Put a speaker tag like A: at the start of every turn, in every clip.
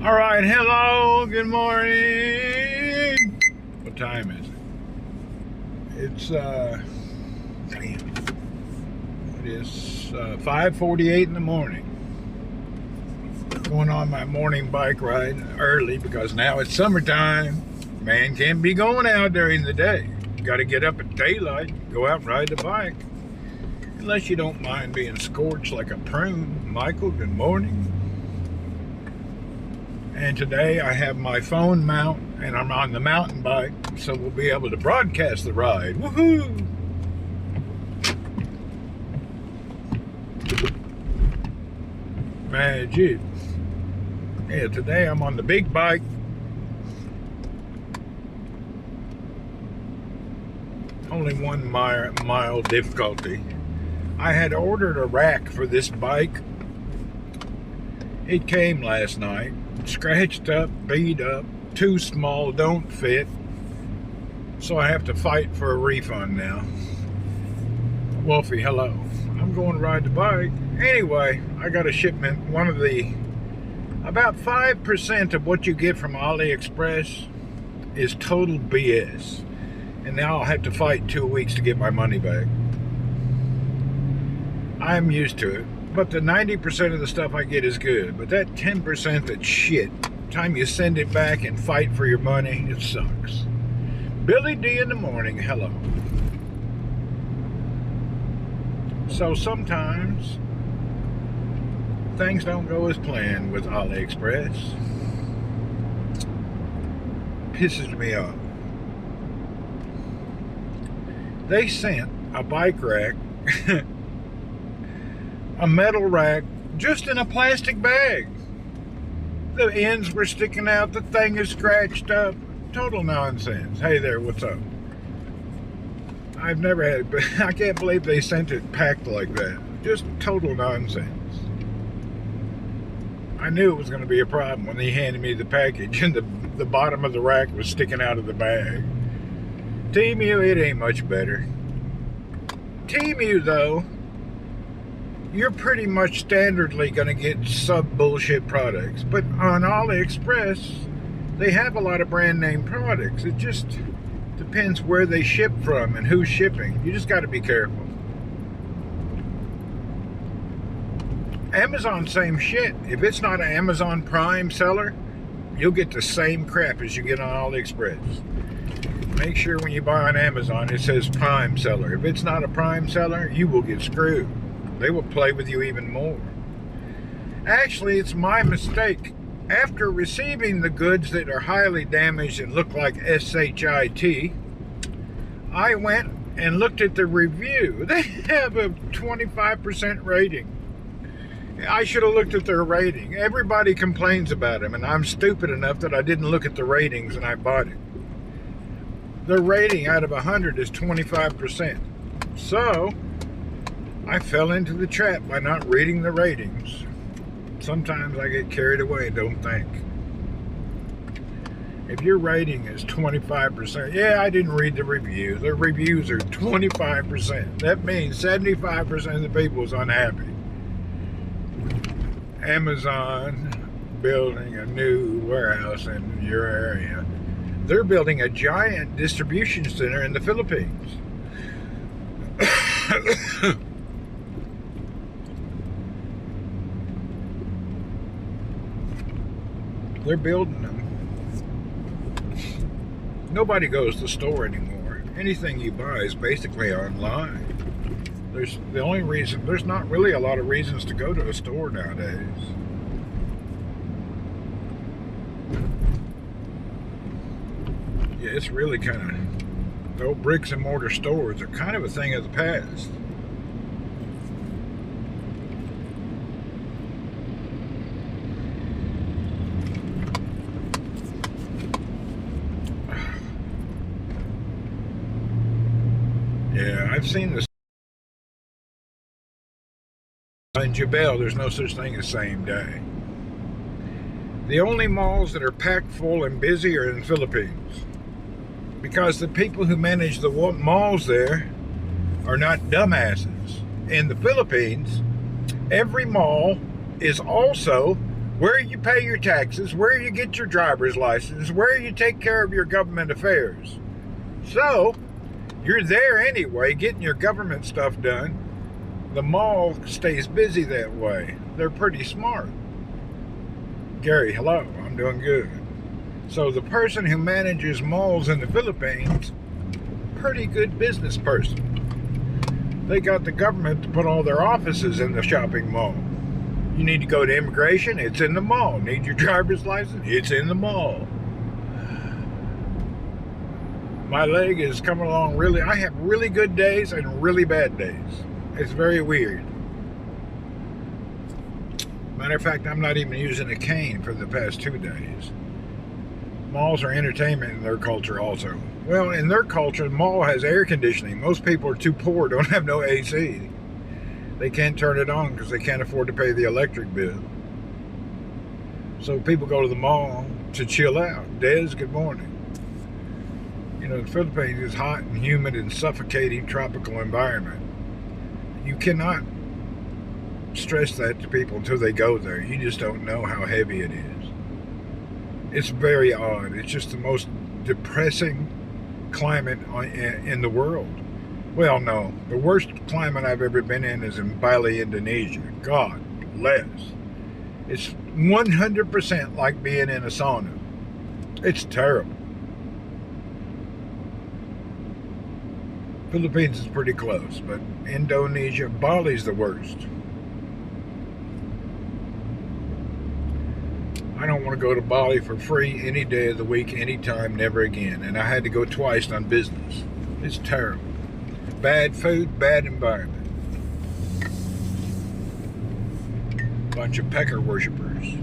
A: All right, hello, good morning. What time is it? It's damn. It is 5:48 in the morning. Going on my morning bike ride early because now it's summertime. Man can't be going out during the day. You got to get up at daylight, go out and ride the bike. Unless you don't mind being scorched like a prune. Michael, good morning. And today I have my phone mount and I'm on the mountain bike, so we'll be able to broadcast the ride. Woohoo! Magic. Yeah, today I'm on the big bike. Only 1 mile difficulty. I had ordered a rack for this bike. It came last night. Scratched up, beat up, too small, don't fit. So I have to fight for a refund now. Wolfie, hello. I'm going to ride the bike. Anyway, I got a shipment. About 5% of what you get from AliExpress is total BS. And now I'll have to fight 2 weeks to get my money back. I'm used to it. But the 90% of the stuff I get is good. But that 10% that's shit, time you send it back and fight for your money, it sucks. Billy D in the morning, hello. So sometimes things don't go as planned with AliExpress. Pisses me off. They sent a bike rack a metal rack just in a plastic bag. The ends were sticking out, the thing is scratched up. Total nonsense. Hey there, what's up? I've never had, but I can't believe they sent it packed like that. Just total nonsense. I knew it was going to be a problem when they handed me the package and the bottom of the rack was sticking out of the bag. Temu, it ain't much better. Temu, though, you're pretty much standardly going to get sub-bullshit products. But on AliExpress, they have a lot of brand name products. It just depends where they ship from and who's shipping. You just got to be careful. Amazon, same shit. If it's not an Amazon Prime seller, you'll get the same crap as you get on AliExpress. Make sure when you buy on Amazon, it says Prime seller. If it's not a Prime seller, you will get screwed. They will play with you even more. Actually, it's my mistake. After receiving the goods that are highly damaged and look like SHIT, I went and looked at the review. They have a 25% rating. I should have looked at their rating. Everybody complains about them, and I'm stupid enough that I didn't look at the ratings and I bought it. The rating out of 100 is 25%. So I fell into the trap by not reading the ratings. Sometimes I get carried away and don't think. If your rating is 25%, yeah, I didn't read the review. The reviews are 25%. That means 75% of the people is unhappy. Amazon building a new warehouse in your area. They're building a giant distribution center in the Philippines. They're building them. Nobody goes to the store anymore. Anything you buy is basically online. There's not really a lot of reasons to go to a store nowadays. Yeah, it's really kind of, the old bricks and mortar stores are kind of a thing of the past. Yeah, I've seen this. In Jebel, there's no such thing as same day. The only malls that are packed full and busy are in the Philippines. Because the people who manage the malls there are not dumbasses. In the Philippines, every mall is also where you pay your taxes, where you get your driver's license, where you take care of your government affairs. So, you're there anyway, getting your government stuff done. The mall stays busy that way. They're pretty smart. Gary, hello, I'm doing good. So the person who manages malls in the Philippines, pretty good business person. They got the government to put all their offices in the shopping mall. You need to go to immigration, it's in the mall. Need your driver's license, it's in the mall. My leg is coming along really, I have really good days and really bad days. It's very weird. Matter of fact, I'm not even using a cane for the past 2 days. Malls are entertainment in their culture also. Well, in their culture, the mall has air conditioning. Most people are too poor, don't have no AC. They can't turn it on because they can't afford to pay the electric bill. So people go to the mall to chill out. Des, good morning. You know, the Philippines is hot and humid and suffocating tropical environment. You cannot stress that to people until they go there. You just don't know how heavy it is. It's very odd. It's just the most depressing climate in the world. Well, no. The worst climate I've ever been in is in Bali, Indonesia. God bless. It's 100% like being in a sauna. It's terrible. Philippines is pretty close, but Indonesia, Bali's the worst. I don't want to go to Bali for free any day of the week, anytime, never again. And I had to go twice on business. It's terrible. Bad food, bad environment. Bunch of pecker worshippers.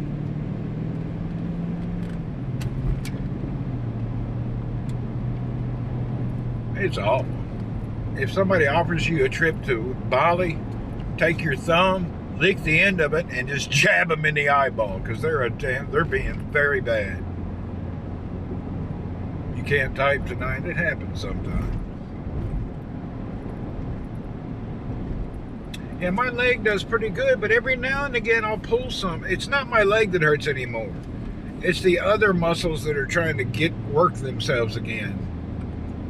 A: It's awful. If somebody offers you a trip to Bali, take your thumb, lick the end of it, and just jab them in the eyeball, because they're being very bad. You can't type tonight. It happens sometimes. Yeah, my leg does pretty good, but every now and again I'll pull some. It's not my leg that hurts anymore. It's the other muscles that are trying to work themselves again.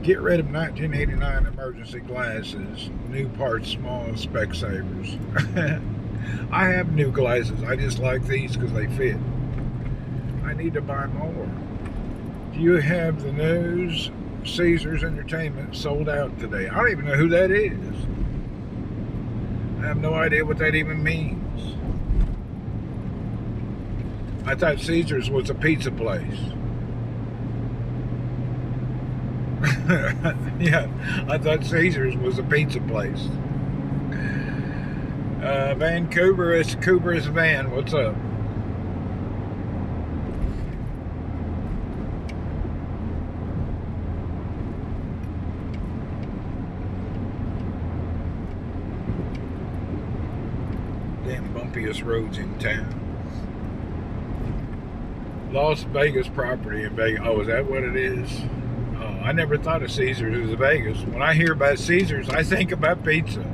A: Get rid of 1989 emergency glasses. New parts, small Specsavers. I have new glasses. I just like these because they fit. I need to buy more. Do you have the news? Caesars Entertainment sold out today. I don't even know who that is. I have no idea what that even means. I thought Caesars was a pizza place. Yeah, I thought Caesars was a pizza place. Vancouver is Cooper's Van. What's up? Damn bumpiest roads in town. Las Vegas property in Vegas. Oh, is that what it is? I never thought of Caesars as Vegas. When I hear about Caesars, I think about pizza.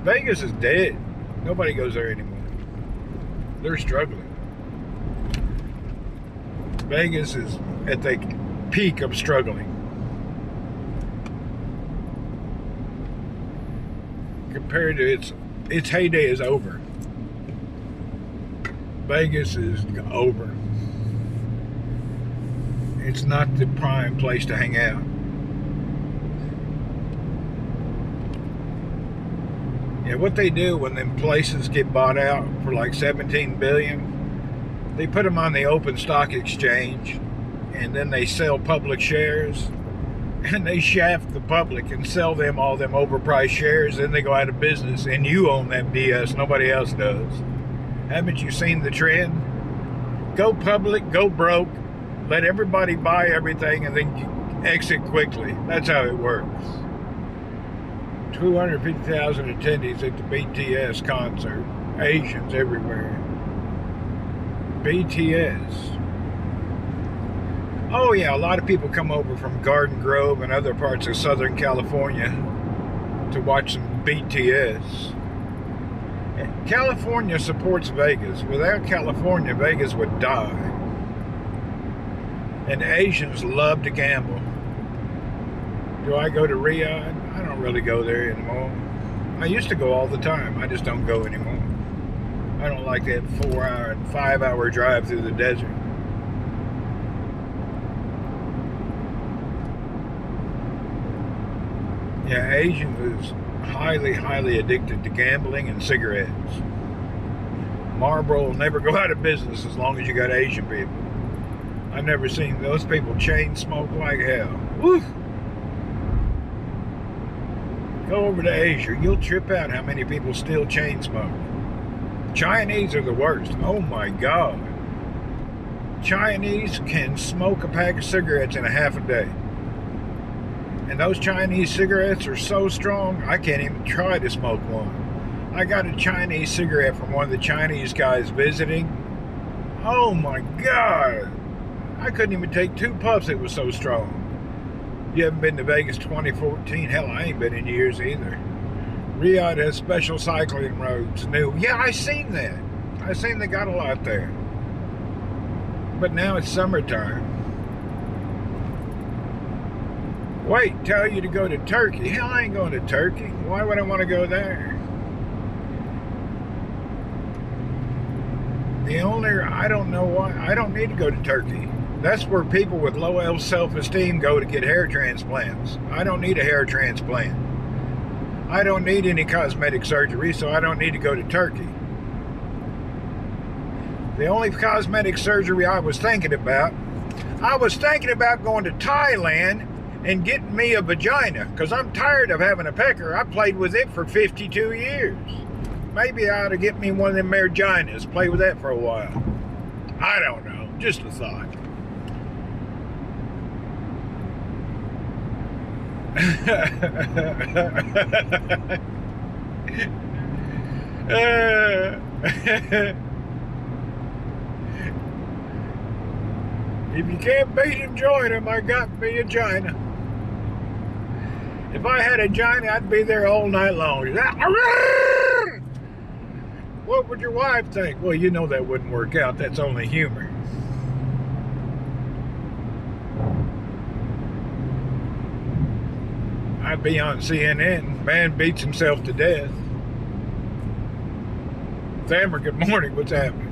A: Vegas is dead. Nobody goes there anymore. They're struggling. Vegas is at the peak of struggling. Compared to its heyday is over. Vegas is over. It's not the prime place to hang out. Yeah, what they do when them places get bought out for like $17 billion, they put them on the open stock exchange, and then they sell public shares, and they shaft the public and sell them all them overpriced shares, and they go out of business, and you own that BS, nobody else does. Haven't you seen the trend? Go public, go broke, let everybody buy everything, and then exit quickly. That's how it works. 250,000 attendees at the BTS concert. Asians everywhere. BTS. Oh yeah, a lot of people come over from Garden Grove and other parts of Southern California to watch some BTS. California supports Vegas. Without California, Vegas would die. And Asians love to gamble. Do I go to Riyadh? I don't really go there anymore. I used to go all the time. I just don't go anymore. I don't like that 4-hour and 5-hour drive through the desert. Yeah, Asian was highly, highly addicted to gambling and cigarettes. Marlboro will never go out of business as long as you got Asian people. I've never seen those people chain smoke like hell. Woo! Go over to Asia, you'll trip out how many people still chain smoke. Chinese are the worst. Oh my God. Chinese can smoke a pack of cigarettes in a half a day. And those Chinese cigarettes are so strong, I can't even try to smoke one. I got a Chinese cigarette from one of the Chinese guys visiting. Oh my God. I couldn't even take 2 puffs, it was so strong. You haven't been to Vegas 2014? Hell, I ain't been in years either. Riyadh has special cycling roads, new. Yeah, I seen that. I seen they got a lot there. But now it's summertime. Wait, tell you to go to Turkey. Hell, I ain't going to Turkey. Why would I want to go there? I don't know why. I don't need to go to Turkey. That's where people with low self-esteem go to get hair transplants. I don't need a hair transplant. I don't need any cosmetic surgery, so I don't need to go to Turkey. The only cosmetic surgery I was thinking about going to Thailand and getting me a vagina, because I'm tired of having a pecker. I played with it for 52 years. Maybe I ought to get me one of them vaginas, play with that for a while. I don't know, just a thought. If you can't beat him, join him. I got me a gina. If I had a gina, I'd be there all night long. What would your wife think? Well, you know that wouldn't work out. That's only humor. I'd be on CNN. Man beats himself to death. Thammer, good morning. What's happening?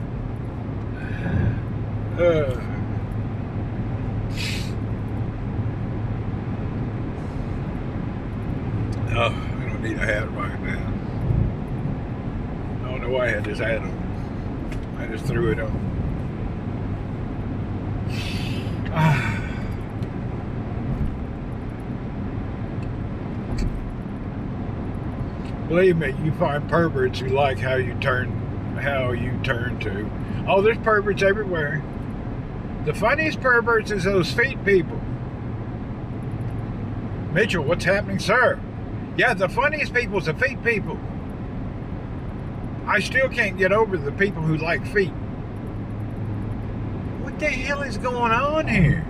A: Oh, I don't need a hat right now. I don't know why I had this hat on. I just threw it on. Believe me, you find perverts who like how you turn to. Oh, there's perverts everywhere. The funniest perverts is those feet people. Mitchell, what's happening, sir? Yeah, the funniest people is the feet people. I still can't get over the people who like feet. What the hell is going on here?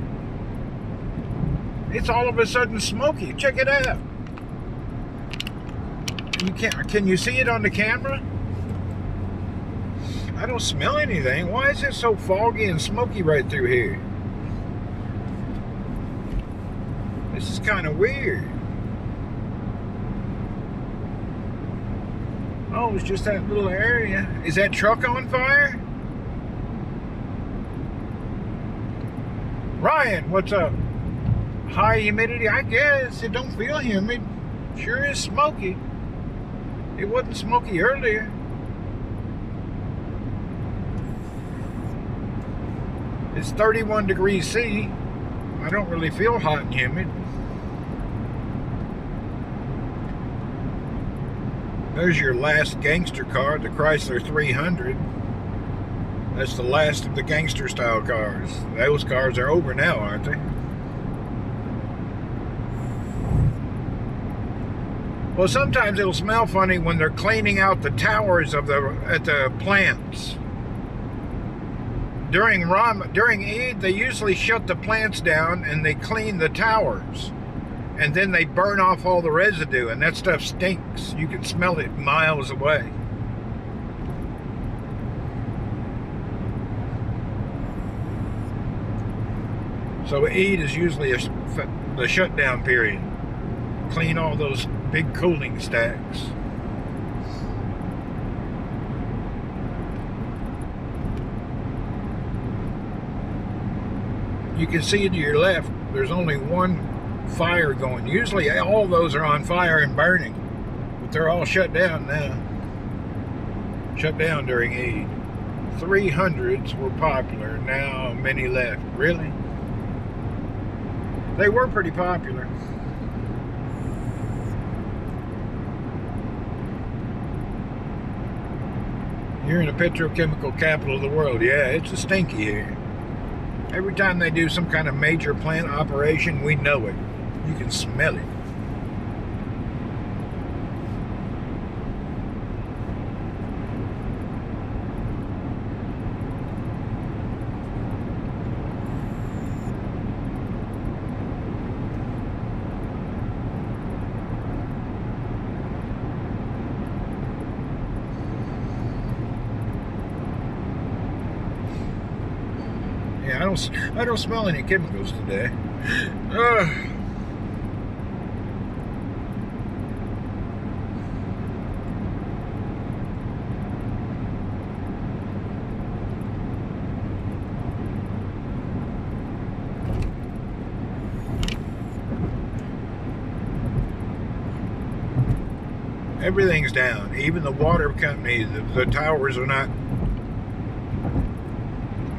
A: It's all of a sudden smoky. Check it out. Can you see it on the camera? I don't smell anything. Why is it so foggy and smoky right through here? This is kind of weird. Oh, it's just that little area. Is that truck on fire? Ryan, what's up? High humidity? I guess. It don't feel humid. Sure is smoky. It wasn't smoky earlier. It's 31 degrees C. I don't really feel hot and humid. There's your last gangster car, the Chrysler 300. That's the last of the gangster style cars. Those cars are over now, aren't they? Well, sometimes it'll smell funny when they're cleaning out the towers at the plants. During Eid, they usually shut the plants down and they clean the towers. And then they burn off all the residue, and that stuff stinks. You can smell it miles away. So Eid is usually the shutdown period. Clean all those big cooling stacks. You can see to your left, there's only one fire going. Usually all those are on fire and burning, but they're all shut down now. Shut down during Eid. 300s were popular, now many left. Really? They were pretty popular. You're in the petrochemical capital of the world. Yeah, it's a stinky here. Every time they do some kind of major plant operation, we know it. You can smell it. Yeah, I don't smell any chemicals today. Everything's down. Even the water company, the towers are not.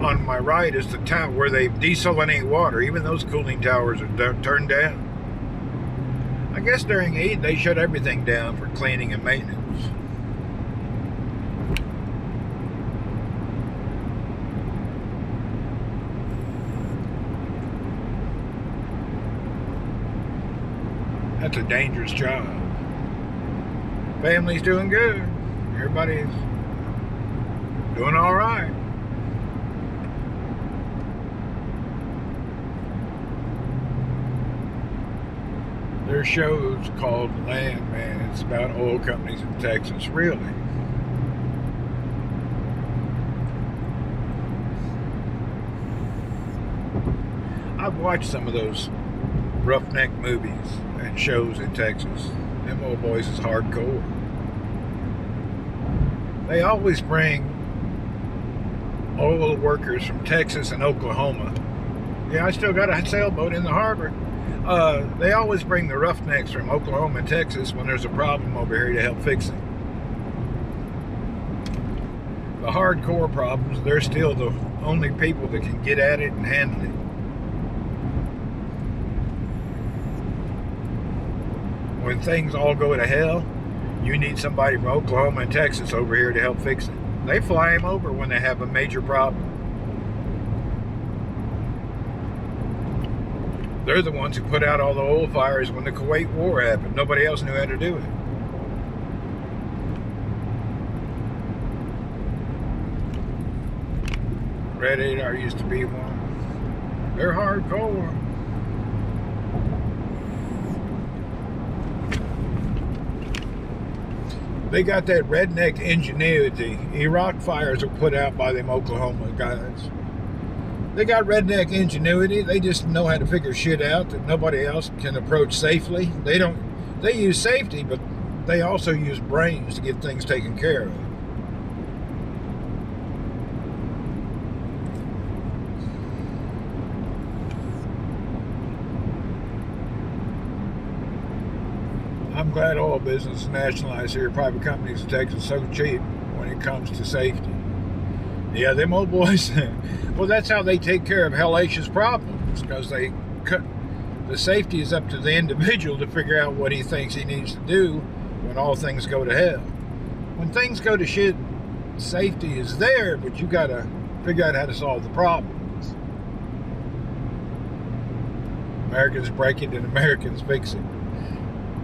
A: On my right is the tower where they desalinate water. Even those cooling towers are turned down. I guess during Eid they shut everything down for cleaning and maintenance. That's a dangerous job. Family's doing good. Everybody's doing all right. Their show's called Land, man. It's about oil companies in Texas, really. I've watched some of those roughneck movies and shows in Texas. Them old boys is hardcore. They always bring oil workers from Texas and Oklahoma. Yeah, I still got a sailboat in the harbor. They always bring the roughnecks from Oklahoma and Texas when there's a problem over here to help fix it. The hardcore problems, they're still the only people that can get at it and handle it. When things all go to hell, you need somebody from Oklahoma and Texas over here to help fix it. They fly them over when they have a major problem. They're the ones who put out all the oil fires when the Kuwait War happened. Nobody else knew how to do it. Red 8R used to be one. They're hardcore. They got that redneck ingenuity. Iraq fires were put out by them Oklahoma guys. They got redneck ingenuity. They just know how to figure shit out that nobody else can approach safely. They use safety, but they also use brains to get things taken care of. I'm glad oil business is nationalized here. Private companies in Texas are so cheap when it comes to safety. Yeah, them old boys, well, that's how they take care of hellacious problems, because they cut the safety is up to the individual to figure out what he thinks he needs to do when all things go to hell. When things go to shit, safety is there, but you got to figure out how to solve the problems. Americans break it and Americans fix it.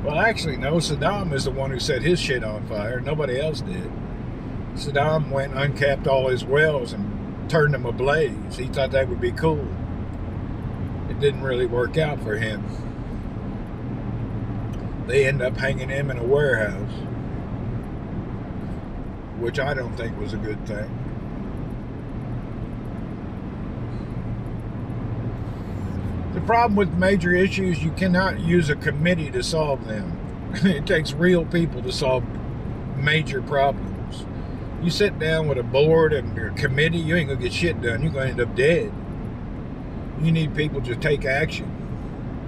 A: Well, actually, no, Saddam is the one who set his shit on fire. Nobody else did. Saddam went and uncapped all his wells and turned them ablaze. He thought that would be cool. It didn't really work out for him. They ended up hanging him in a warehouse, which I don't think was a good thing. The problem with major issues, you cannot use a committee to solve them. It takes real people to solve major problems. You sit down with a board and a committee, you ain't gonna get shit done. You're gonna end up dead. You need people to take action.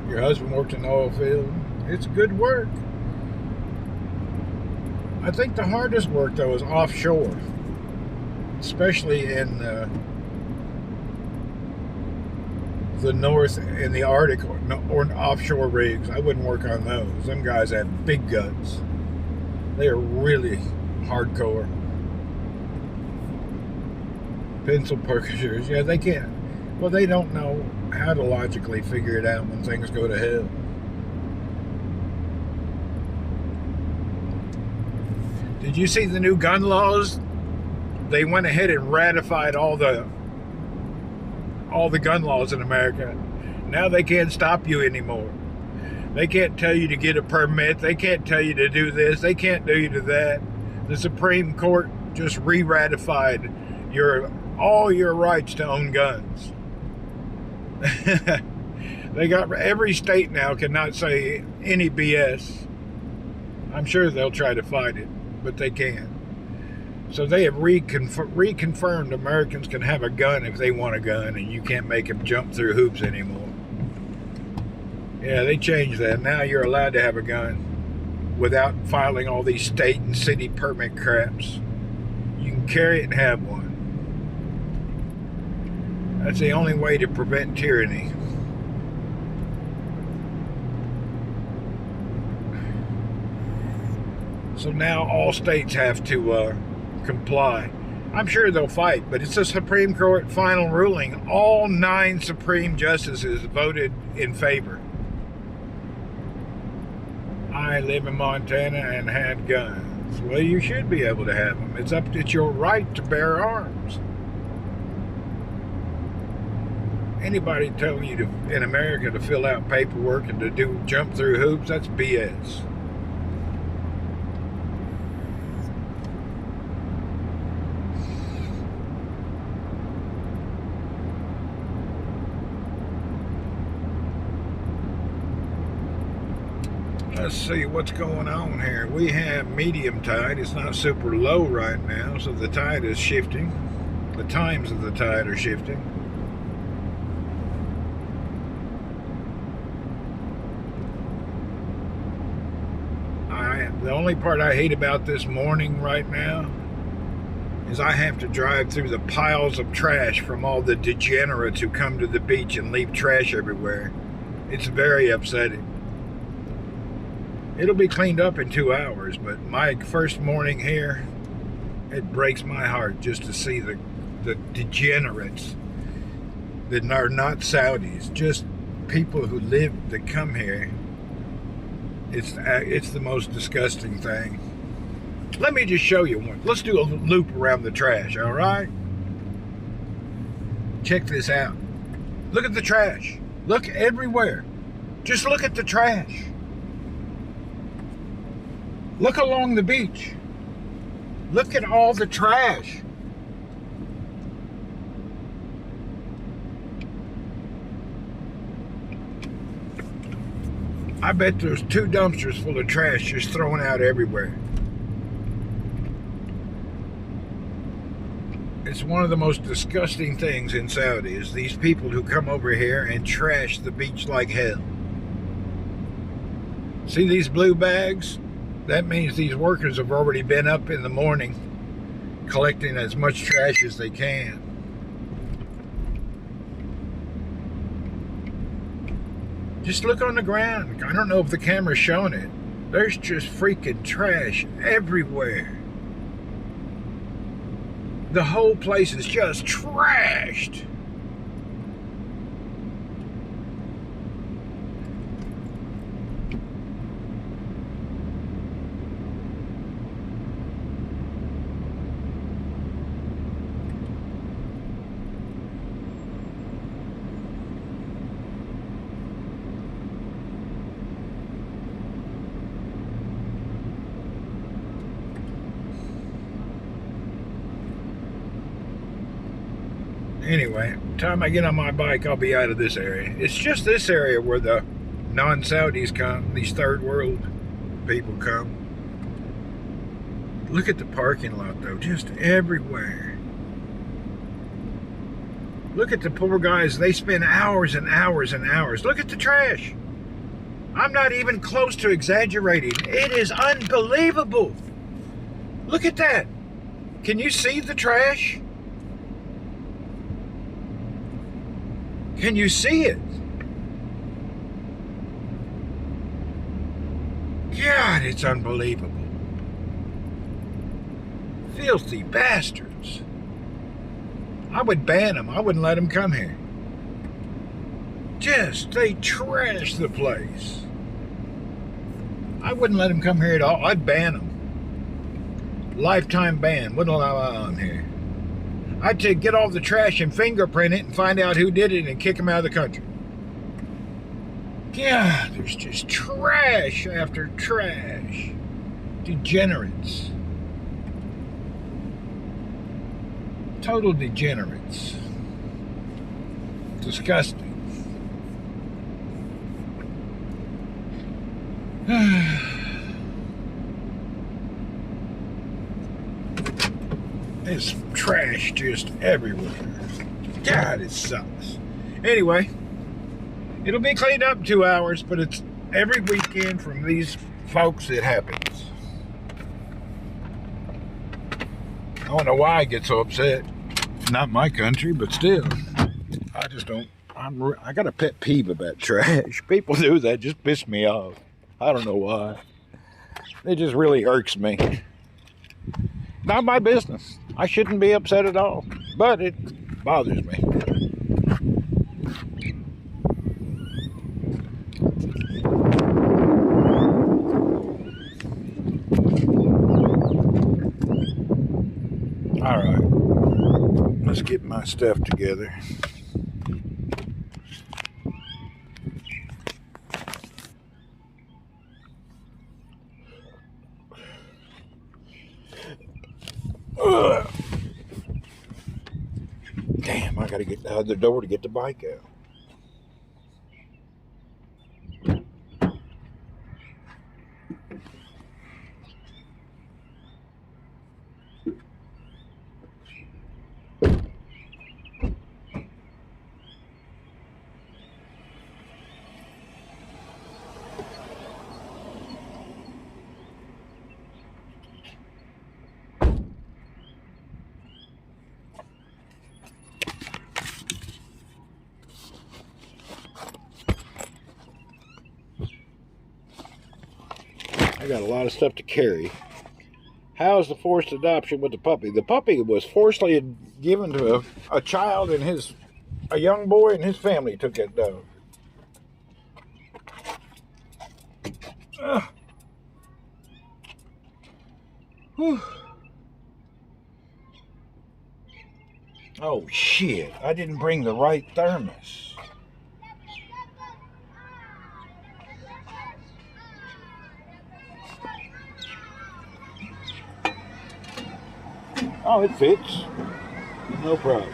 A: Your husband works in the oil field. It's good work. I think the hardest work, though, is offshore, especially in the north, in the Arctic, or offshore rigs. I wouldn't work on those. Them guys have big guts. They are really hardcore. Pencil pushers, yeah, they can't. Well, they don't know how to logically figure it out when things go to hell. Did you see the new gun laws? They went ahead and ratified all the gun laws in America. Now they can't stop you anymore. They can't tell you to get a permit. They can't tell you to do this. They can't do you to that. The Supreme Court just re-ratified all your rights to own guns. They got every state now cannot say any BS. I'm sure they'll try to fight it, but they can't. So they have reconfirmed Americans can have a gun if they want a gun, and you can't make them jump through hoops anymore. Yeah, they changed that. Now you're allowed to have a gun without filing all these state and city permit craps. You can carry it and have one. That's the only way to prevent tyranny. So now all states have to comply. I'm sure they'll fight, but it's a Supreme Court final ruling. All 9 Supreme Justices voted in favor. I live in Montana and had guns. Well, you should be able to have them. It's your right to bear arms. Anybody telling you in America to fill out paperwork and to jump through hoops, that's BS. Let's see what's going on here. We have medium tide. It's not super low right now, so the tide is shifting. The times of the tide are shifting. The only part I hate about this morning right now is I have to drive through the piles of trash from all the degenerates who come to the beach and leave trash everywhere. It's very upsetting. It'll be cleaned up in 2 hours, but my first morning here, it breaks my heart just to see the degenerates that are not Saudis, just people who that come here. It's the most disgusting thing. Let me just show you one. Let's do a loop around the trash, all right? Check this out. Look at the trash. Look everywhere. Just look at the trash. Look along the beach. Look at all the trash. I bet there's 2 dumpsters full of trash just thrown out everywhere. It's one of the most disgusting things in Saudi is these people who come over here and trash the beach like hell. See these blue bags? That means these workers have already been up in the morning collecting as much trash as they can. Just look on the ground. I don't know if the camera's showing it. There's just freaking trash everywhere. The whole place is just trashed. Anyway, time I get on my bike, I'll be out of this area. It's just this area where the non-Saudis come, these third world people come. Look at the parking lot though, just everywhere. Look at the poor guys, they spend hours and hours and hours. Look at the trash. I'm not even close to exaggerating. It is unbelievable. Look at that. Can you see the trash? Can you see it? God, it's unbelievable. Filthy bastards. I would ban them. I wouldn't let them come here. They trash the place. I wouldn't let them come here at all. I'd ban them. Lifetime ban. Wouldn't allow them here. I'd get all the trash and fingerprint it and find out who did it and kick them out of the country. God, there's just trash after trash. Degenerates. Total degenerates. Disgusting. There's trash just everywhere. God, it sucks. Anyway, it'll be cleaned up in 2 hours, but it's every weekend from these folks it happens. I don't know why I get so upset. Not my country, but still. I just don't. I got a pet peeve about trash. People do that, just piss me off. I don't know why. It just really irks me. Not my business. I shouldn't be upset at all, but it bothers me. All right, let's get my stuff together. Damn, I gotta get out of the door to get the bike out. I got a lot of stuff to carry. How's the forced adoption with the puppy? The puppy was forcibly given to a child and a young boy, and his family took that dog. Oh shit, I didn't bring the right thermos. Oh, it fits. No problem.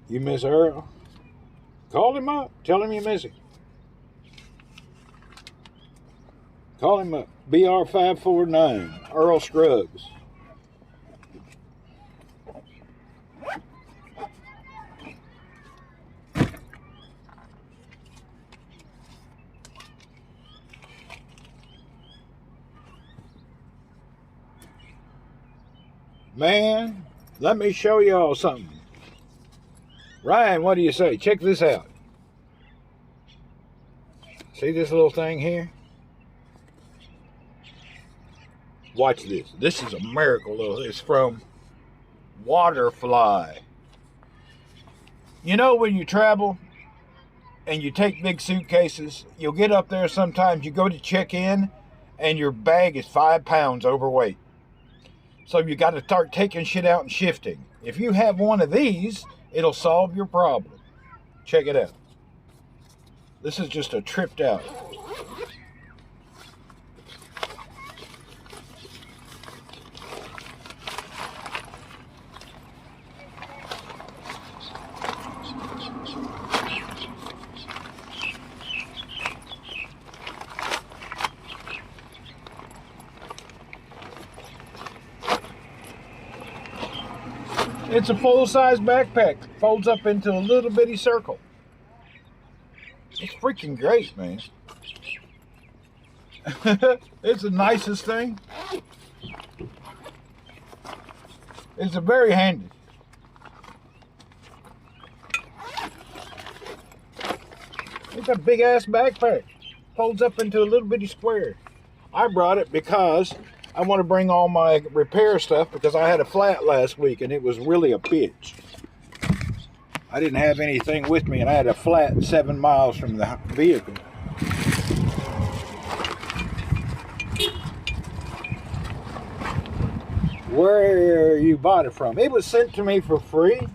A: You miss Earl? Call him up. Tell him you miss him. Call him up. BR549, Earl Scruggs. Man, let me show y'all something. Ryan, what do you say? Check this out. See this little thing here? Watch this. This is a miracle. It's from Waterfly. You know when you travel and you take big suitcases, you'll get up there sometimes, you go to check in and your bag is 5 pounds overweight. So you got to start taking shit out and shifting. If you have one of these, it'll solve your problem. Check it out. This is just a tripped out. It's a full-size backpack. Folds up into a little bitty circle. It's freaking great, man. It's the nicest thing. It's a very handy. It's a big-ass backpack. Folds up into a little bitty square. I brought it because I want to bring all my repair stuff because I had a flat last week and it was really a bitch. I didn't have anything with me and I had a flat 7 miles from the vehicle. Where you bought it from? It was sent to me for free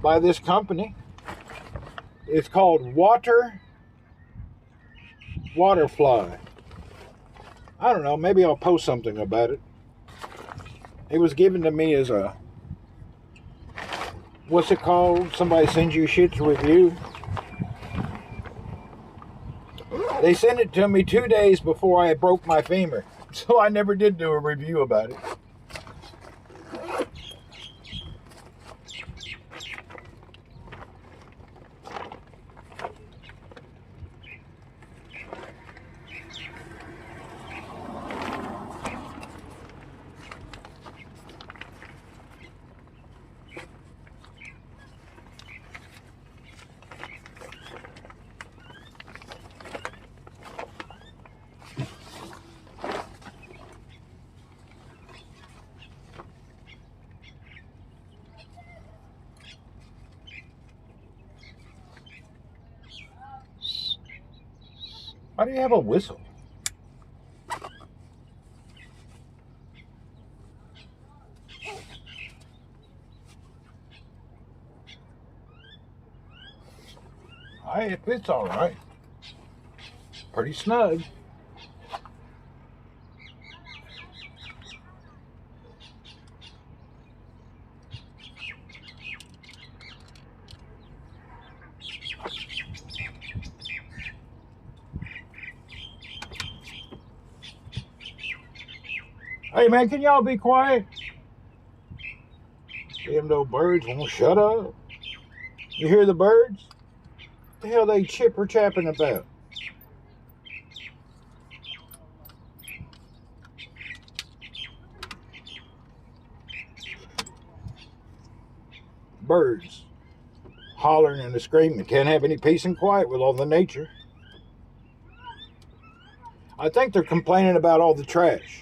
A: by this company. It's called Waterfly. I don't know, maybe I'll post something about it. It was given to me as a, what's it called? Somebody sends you shit to review. They sent it to me 2 days before I broke my femur, so I never did do a review about it. Why do you have a whistle? It fits all right. Pretty snug. Hey man, can y'all be quiet? Them little birds won't shut up. You hear the birds? What the hell they chipper chapping about? Birds hollering and screaming. Can't have any peace and quiet with all the nature. I think they're complaining about all the trash.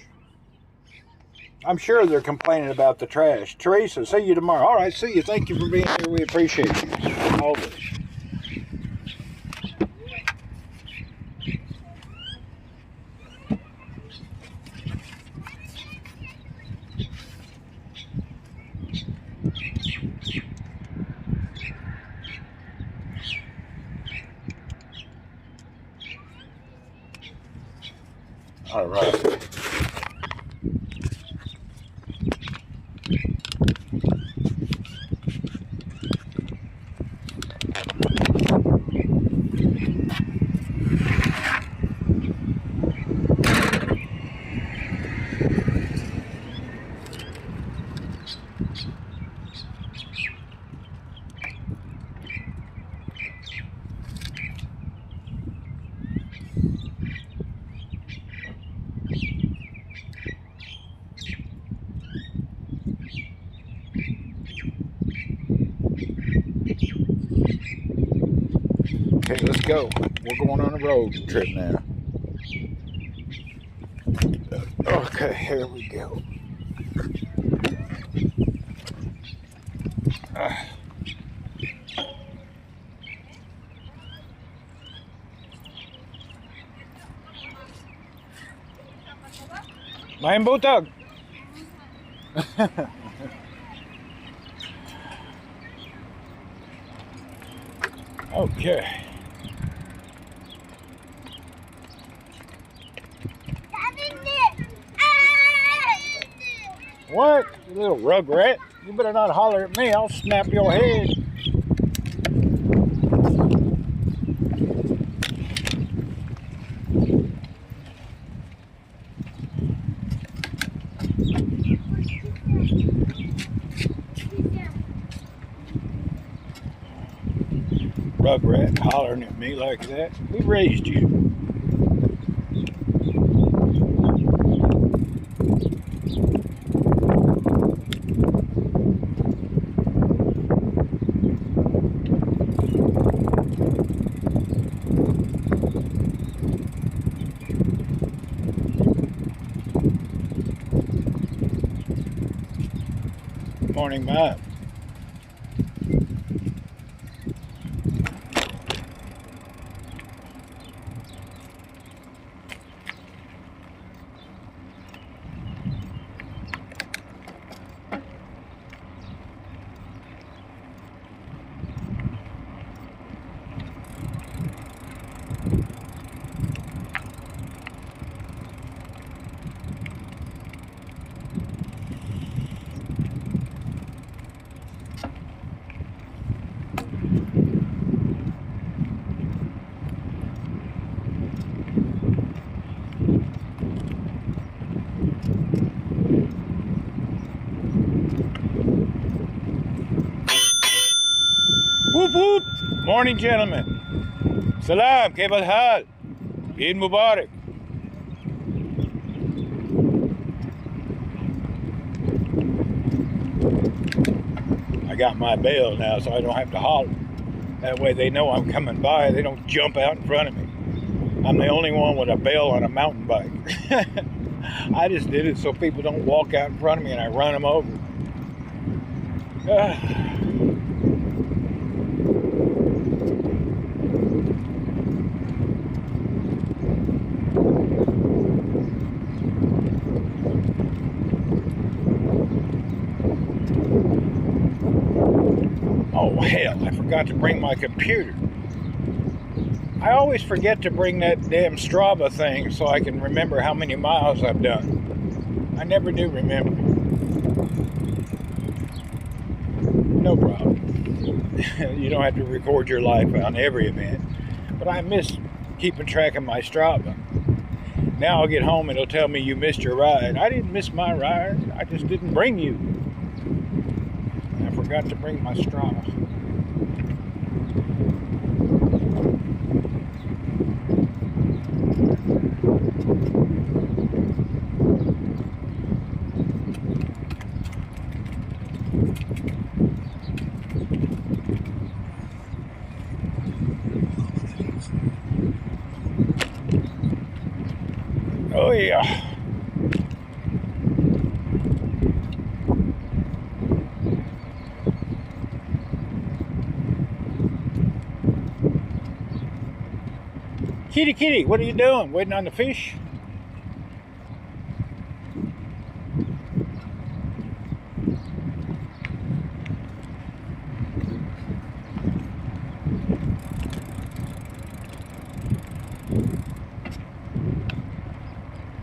A: I'm sure they're complaining about the trash. Teresa, see you tomorrow. All right, see you. Thank you for being here. We appreciate you. Always. All right. Okay, let's go. We're going on a road trip now. Okay, here we go. Main butag. Okay. What? You little rugrat. You better not holler at me. I'll snap your head. Rugrat hollering at me like that. Who raised you? Morning, Matt. Whoop whoop! Morning, gentlemen. Salam, kayf al-hal? Eid Mubarak. I got my bell now, so I don't have to holler. That way they know I'm coming by. They don't jump out in front of me. I'm the only one with a bell on a mountain bike. I just did it so people don't walk out in front of me and I run them over. Oh hell, I forgot to bring my computer. I always forget to bring that damn Strava thing so I can remember how many miles I've done. I never do remember. No problem. You don't have to record your life on every event. But I miss keeping track of my Strava. Now I'll get home and it'll tell me you missed your ride. I didn't miss my ride. I just didn't bring you. I forgot to bring my Strava. Oh yeah. Kitty, kitty, what are you doing? Waiting on the fish?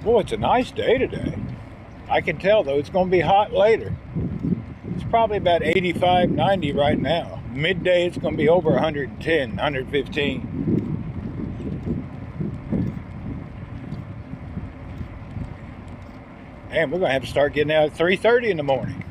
A: Boy, it's a nice day today. I can tell though it's going to be hot later. It's probably about 85, 90 right now. Midday it's going to be over 110, 115. And we're going to have to start getting out at 3:30 in the morning.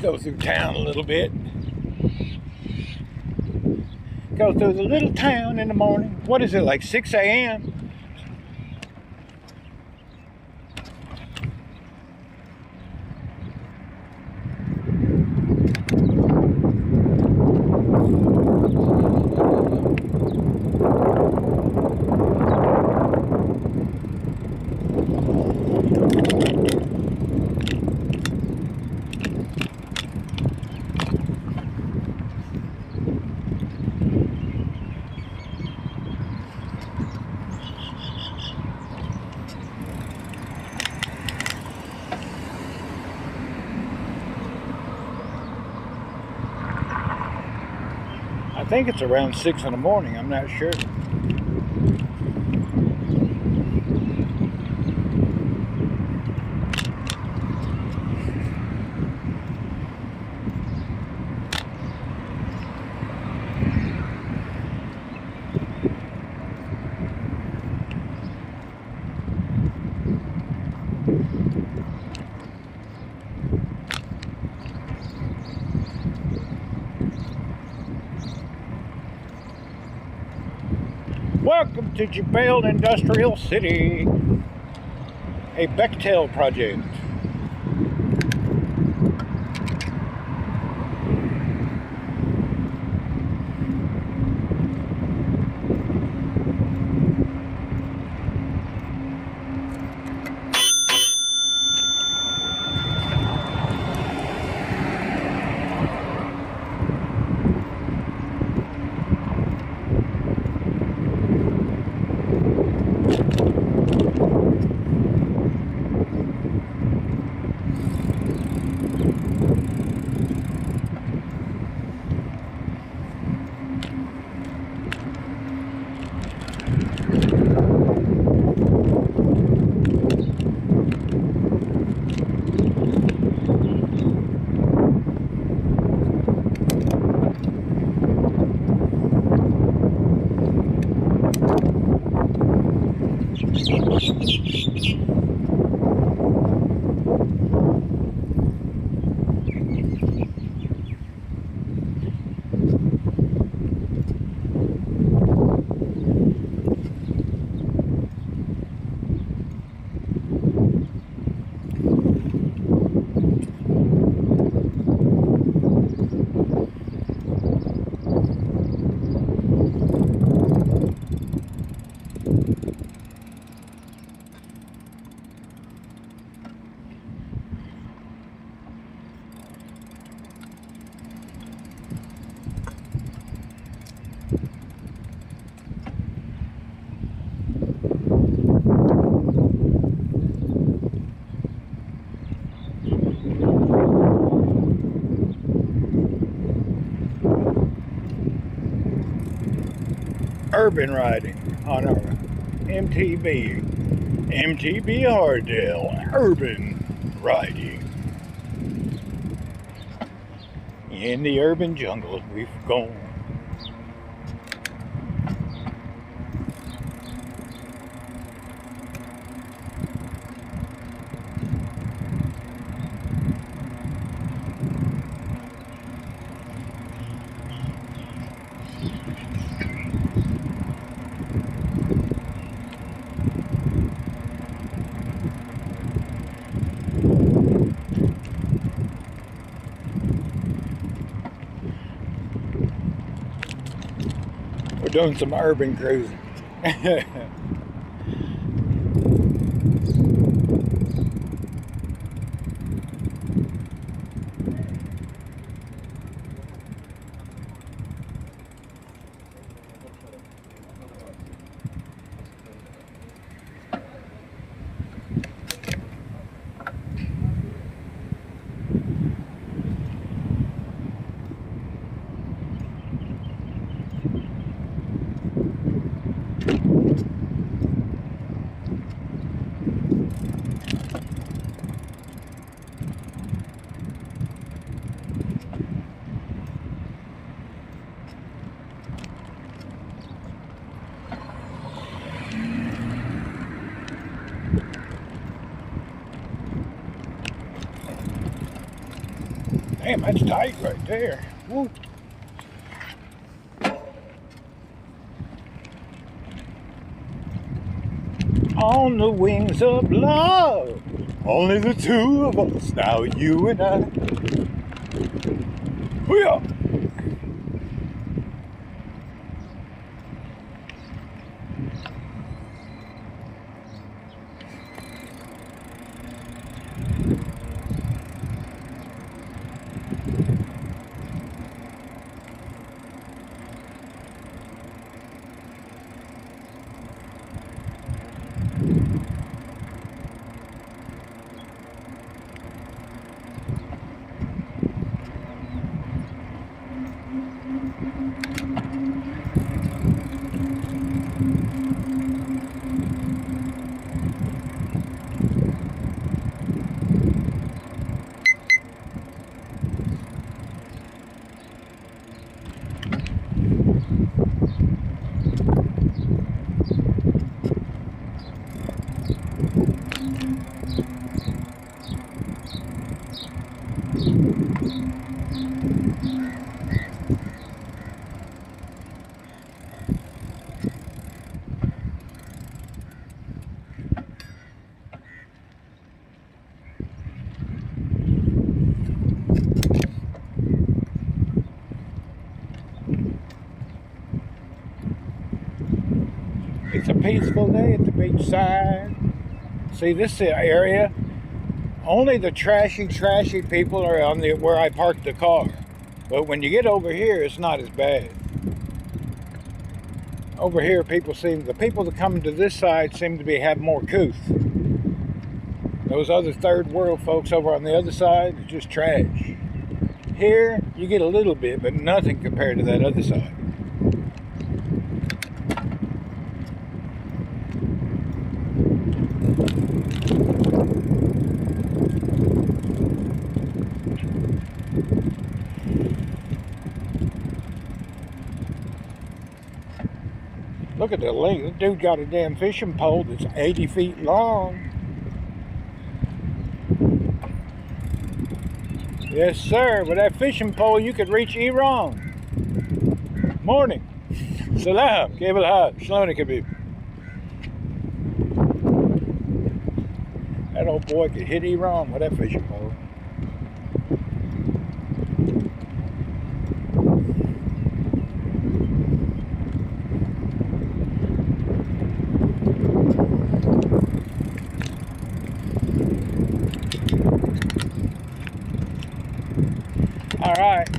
A: Go through town a little bit. Go through the little town in the morning. What is it, like 6 a.m.? think it's around 6 in the morning. I'm not sure. Welcome to Jebel Industrial City, a Bechtel project. Urban riding on our MTB Hardtail urban riding. In the urban jungle we've gone. Doing some urban cruising. Damn, that's tight right there. Woo. On the wings of love, only the two of us, now you and I. Hoo-yah. peaceful day at the beachside. See, this area, only the trashy people are on the where I parked the car. But when you get over here, it's not as bad. Over here, the people that come to this side seem to have more couth. Those other third world folks over on the other side are just trash. Here, you get a little bit, but nothing compared to that other side. Look at the length. This dude got a damn fishing pole that's 80 feet long. Yes, sir. With that fishing pole, you could reach Iran. Morning. Salam. Cable high. Shalom Kabib. That old boy could hit Iran with that fishing pole. All right.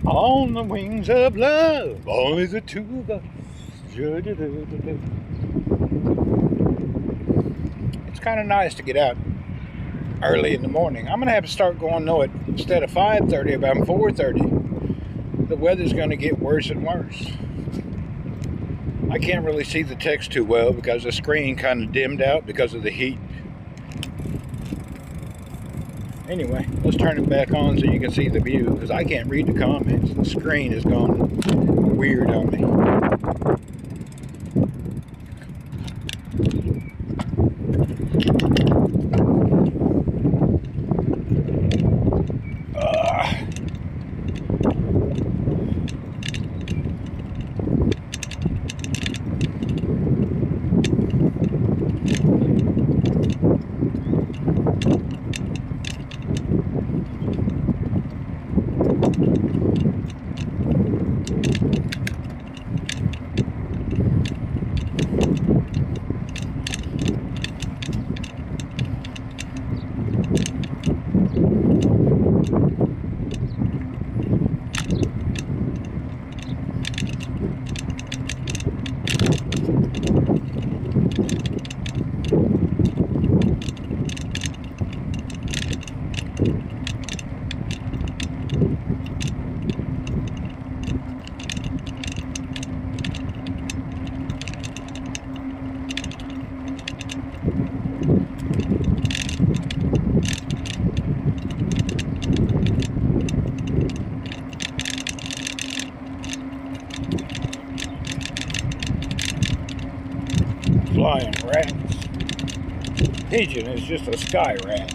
A: On the wings of love, only the two of us. It's kind of nice to get out early in the morning. I'm going to have to start going, instead of 5:30, about 4:30. The weather's going to get worse and worse. I can't really see the text too well because the screen kind of dimmed out because of the heat. Anyway, let's turn it back on so you can see the view, because I can't read the comments. The screen has gone weird on me. Flying rats. Pigeon is just a sky rat.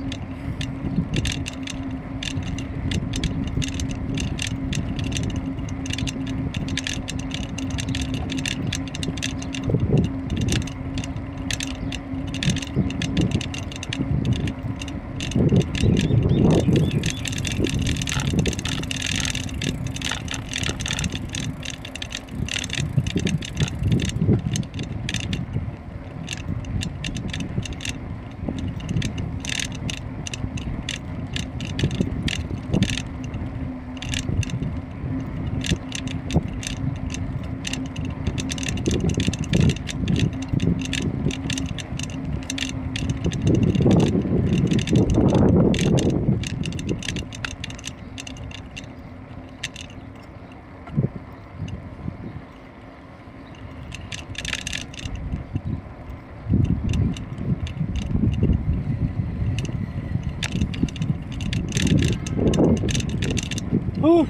A: Whew.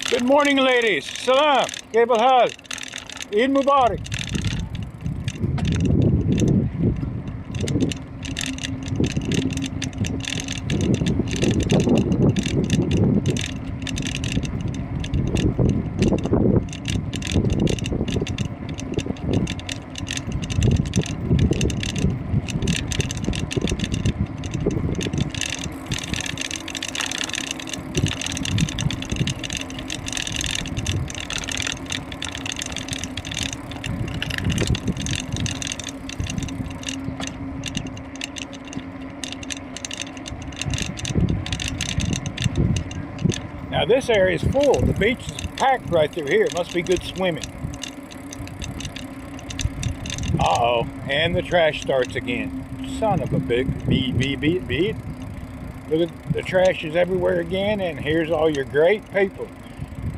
A: Good morning, ladies. Salam. Cable hal. Eid Mubarak. Now this area is full. The beach is packed right through here. It must be good swimming. Uh-oh, and the trash starts again. Son of a big beat. Look at the trash is everywhere again, and here's all your great people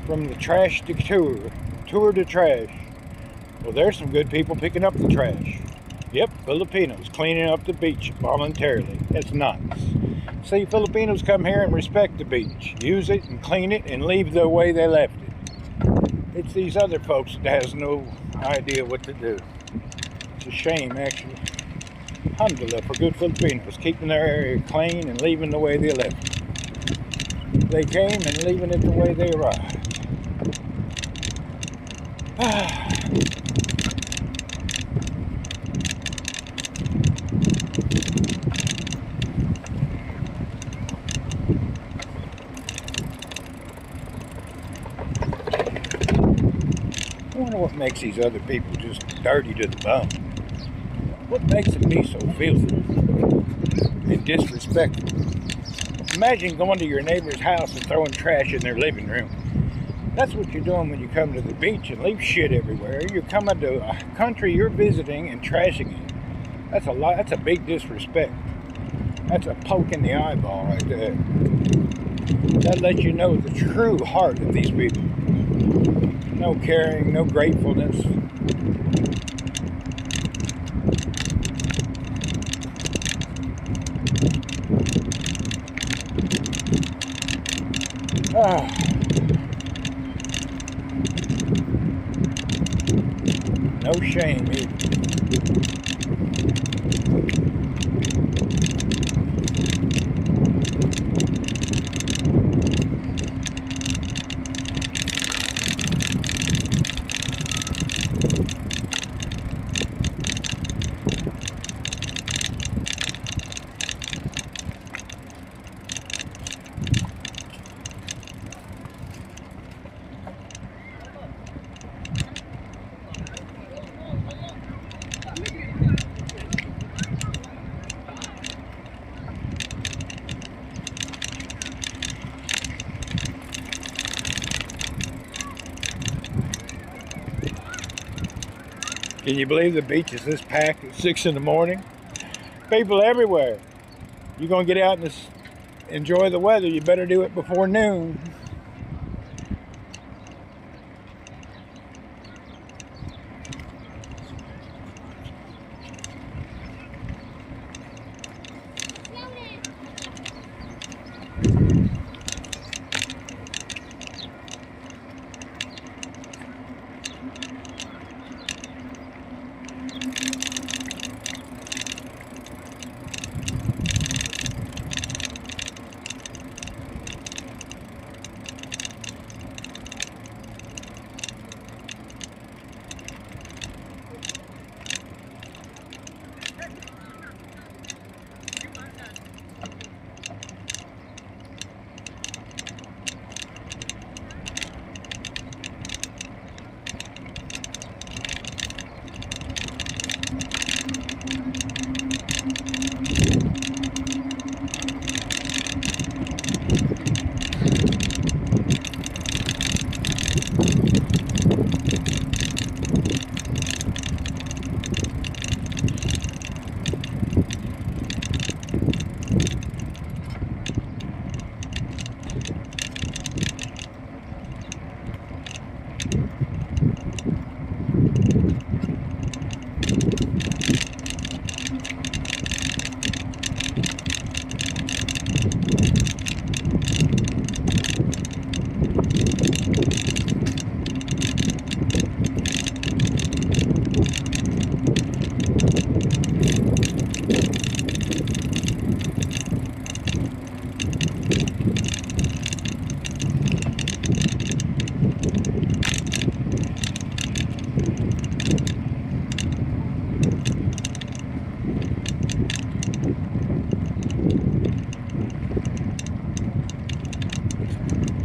A: from the trash to tour to trash. Well, there's some good people picking up the trash. Yep, Filipinos cleaning up the beach voluntarily. That's nice. See, Filipinos come here and respect the beach. Use it and clean it and leave the way they left it. It's these other folks that has no idea what to do. It's a shame, actually. Alhamdulillah for good Filipinos, keeping their area clean and leaving the way they left it. They came and leaving it the way they arrived. I wonder what makes these other people just dirty to the bone. What makes them be so filthy and disrespectful? Imagine going to your neighbor's house and throwing trash in their living room. That's what you're doing when you come to the beach and leave shit everywhere. You're coming to a country you're visiting and trashing it. That's a lot. That's a big disrespect. That's a poke in the eyeball right there. That lets you know the true heart of these people. No caring, no gratefulness. No shame either. Can you believe the beach is this packed at 6 in the morning? People everywhere. You're going to get out and enjoy the weather, you better do it before noon.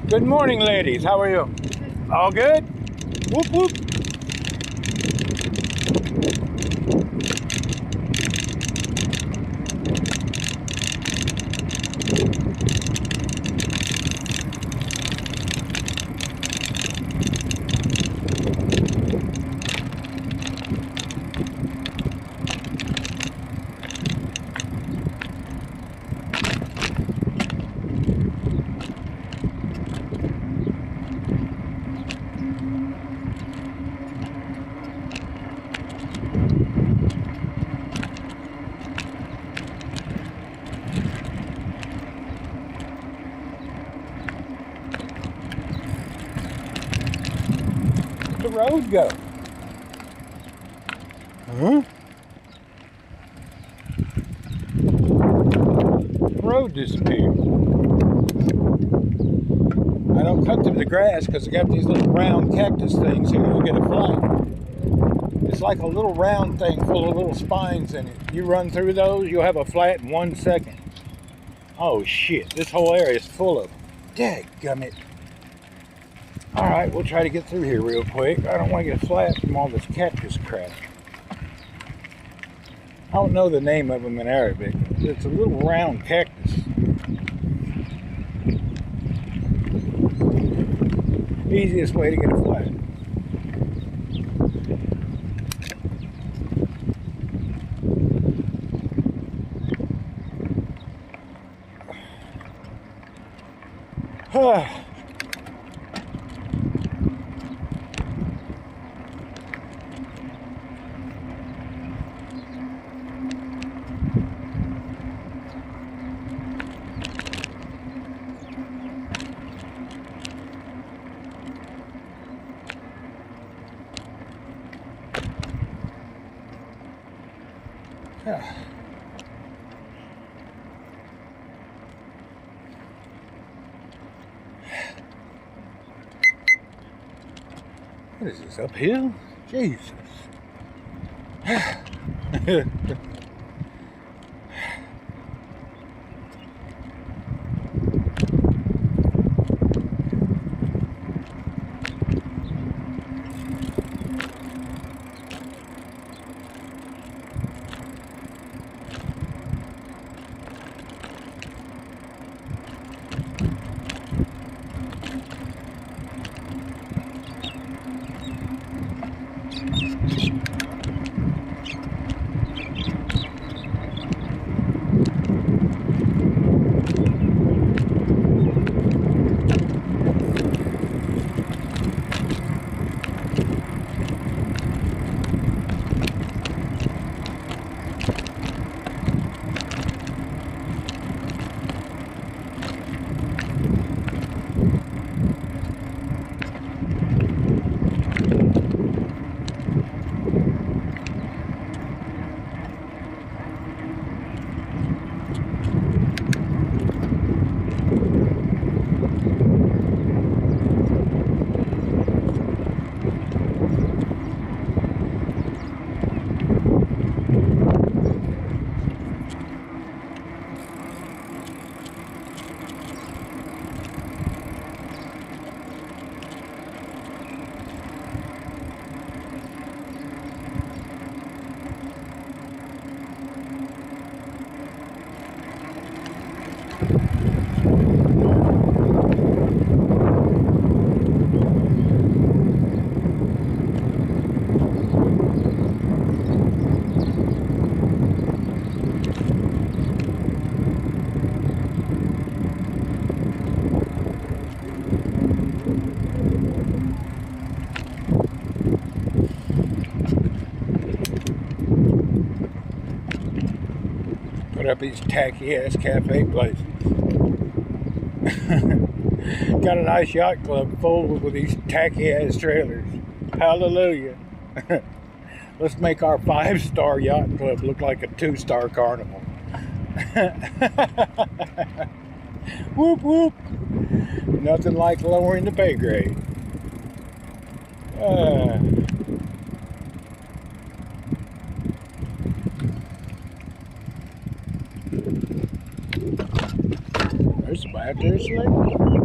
A: Good morning, ladies. How are you? All good? Whoop, whoop. road go? Huh? The road disappeared. I don't cut through the grass because I got these little round cactus things here. You'll get a flat. It's like a little round thing full of little spines in it. You run through those, you'll have a flat in 1 second. Oh shit, this whole area is full of them. Dadgummit. Alright, we'll try to get through here real quick. I don't want to get flat from all this cactus crap. I don't know the name of them in Arabic. It's a little round cactus. Easiest way to get a flat. What is this, uphill? Jesus. Up these tacky ass cafe places. Got a nice yacht club full with these tacky ass trailers. Hallelujah. Let's make our 5-star yacht club look like a 2-star carnival. Whoop whoop. Nothing like lowering the pay grade. There's some out there sleeping.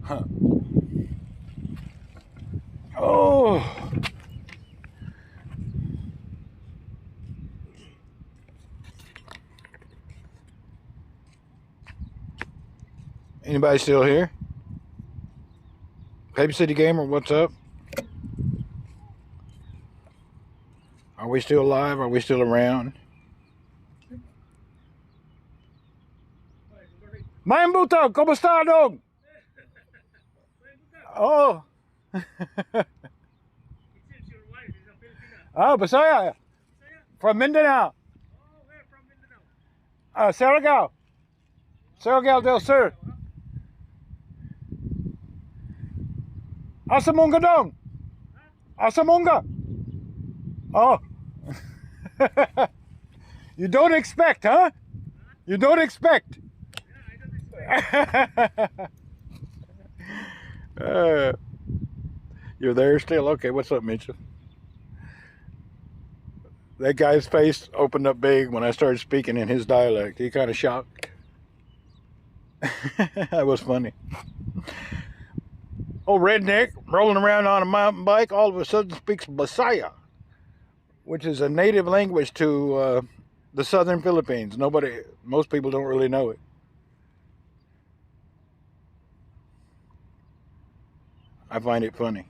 A: Huh. Oh. Anybody still here? Paper City Gamer, what's up? Are we still alive? Are we still around? Main buta, kumusta dong? Oh. Oh, Bisaya. From Mindanao. Surigao. Surigao del Sur. Asamunga dong. Asamunga. Oh. You don't expect, huh? You don't expect. You're there still? Okay, what's up, Mitchell? That guy's face opened up big when I started speaking in his dialect. He kind of shocked. That was funny. Old redneck rolling around on a mountain bike all of a sudden speaks Bisaya, which is a native language to the southern Philippines. Most people don't really know it. I find it funny.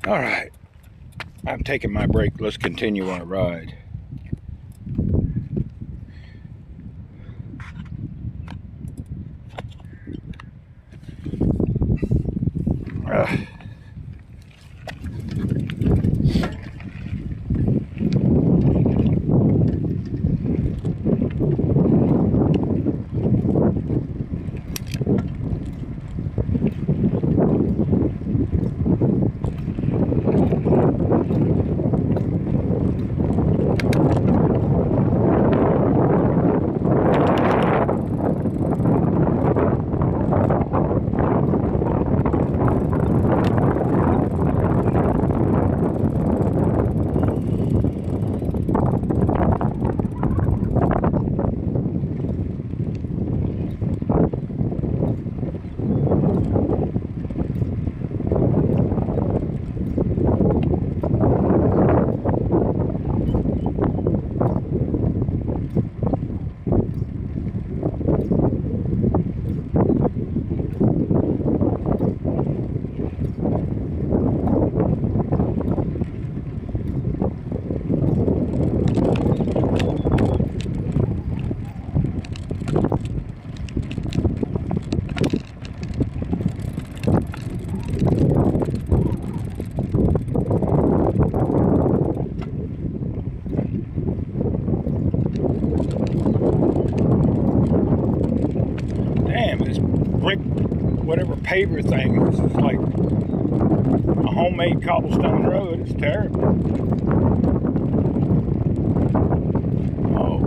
A: All right, I'm taking my break. Let's continue our ride. Whatever paver thing, this is like a homemade cobblestone road. It's terrible. Oh.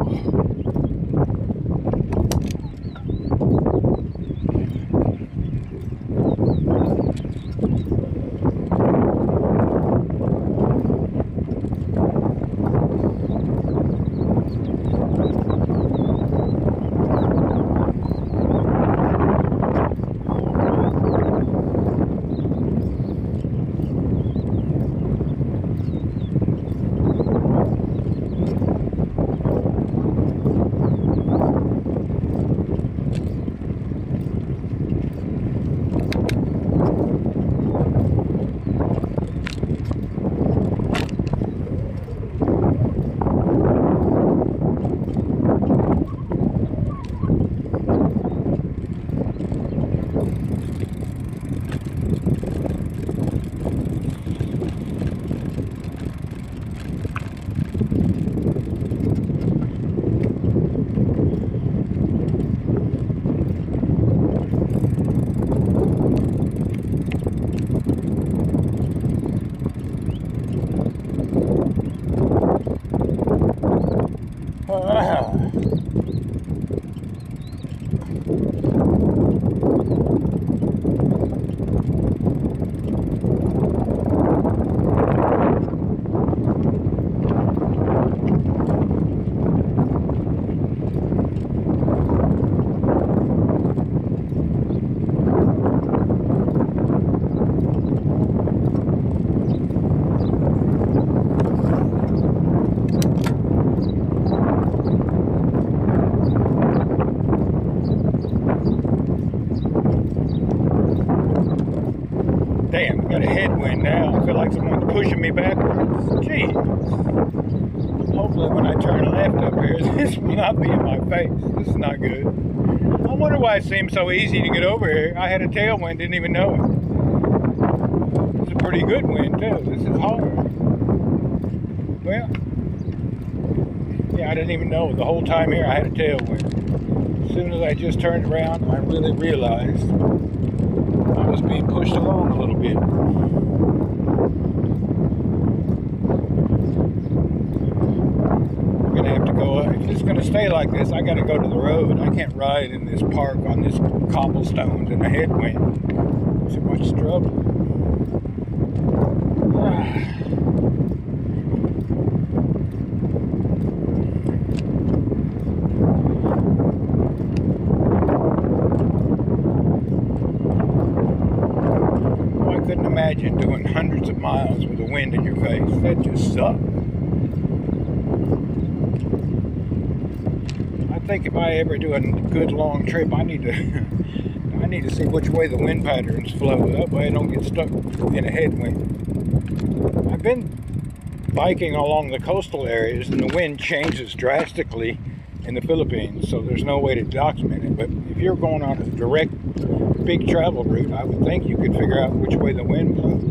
A: a headwind now. I feel like someone's pushing me backwards. Gee. Hopefully when I turn left up here, this will not be in my face. This is not good. I wonder why it seems so easy to get over here. I had a tailwind, didn't even know it. It's a pretty good wind too. This is hard. Well, yeah, I didn't even know. The whole time here I had a tailwind. As soon as I just turned around, I really realized I was being pushed along a little bit. I'm gonna have to go, if it's gonna stay like this, I gotta go to the road. I can't ride in this park on this cobblestones in a headwind. So much trouble. I couldn't imagine doing hundreds of miles with the wind in your face. That just sucks. I think if I ever do a good long trip, I need to see which way the wind patterns flow. That way I don't get stuck in a headwind. I've been biking along the coastal areas and the wind changes drastically in the Philippines, so there's no way to document it. But if you're going on a direct big travel route, I would think you could figure out which way the wind blows.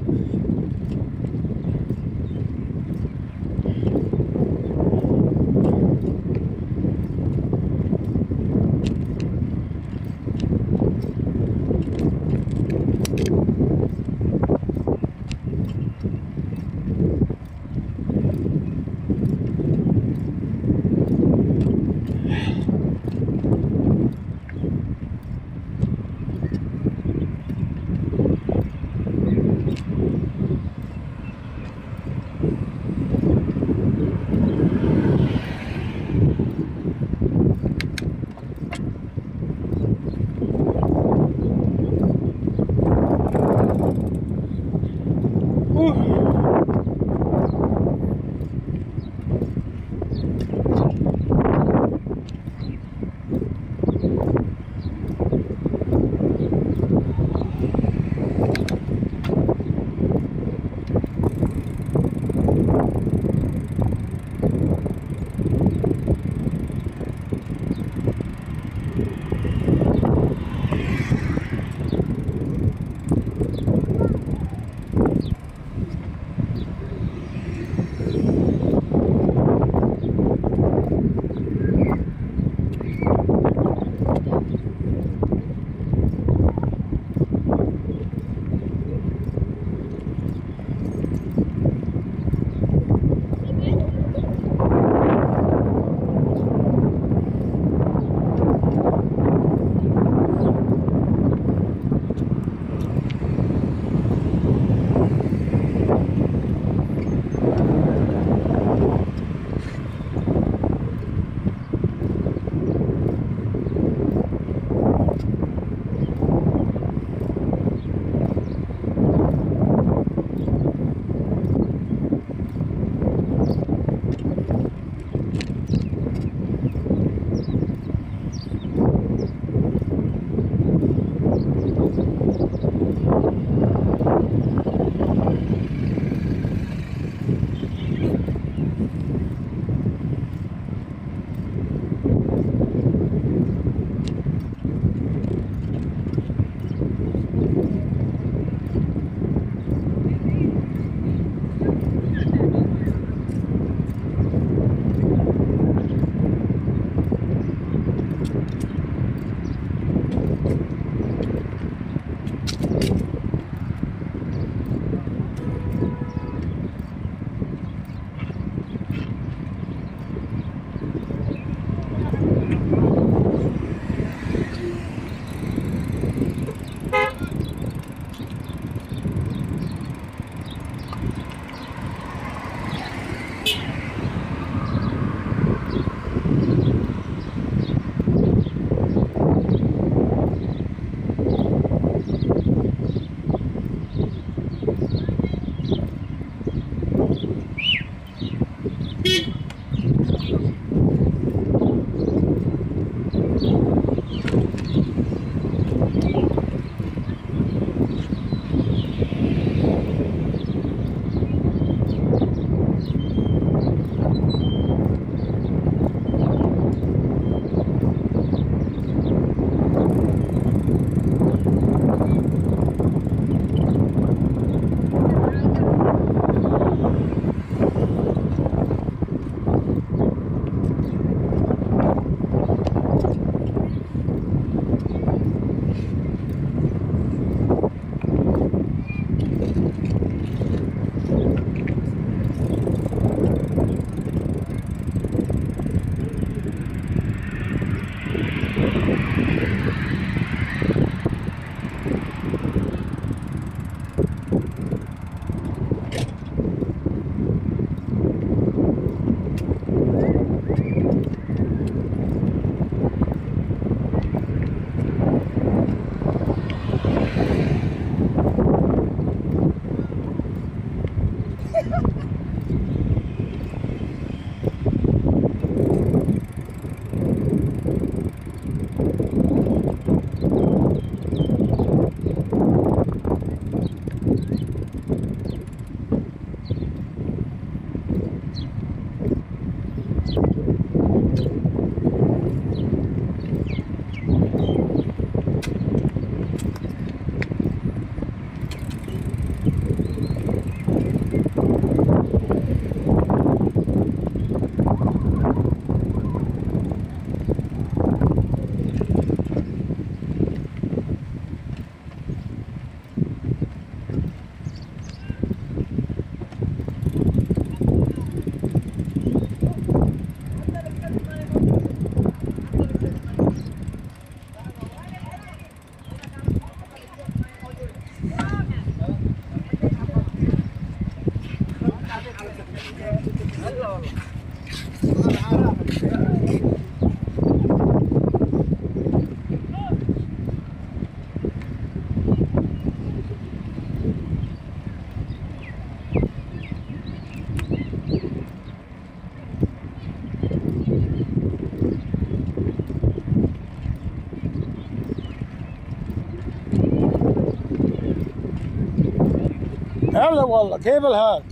A: هلا والله كيف الحال؟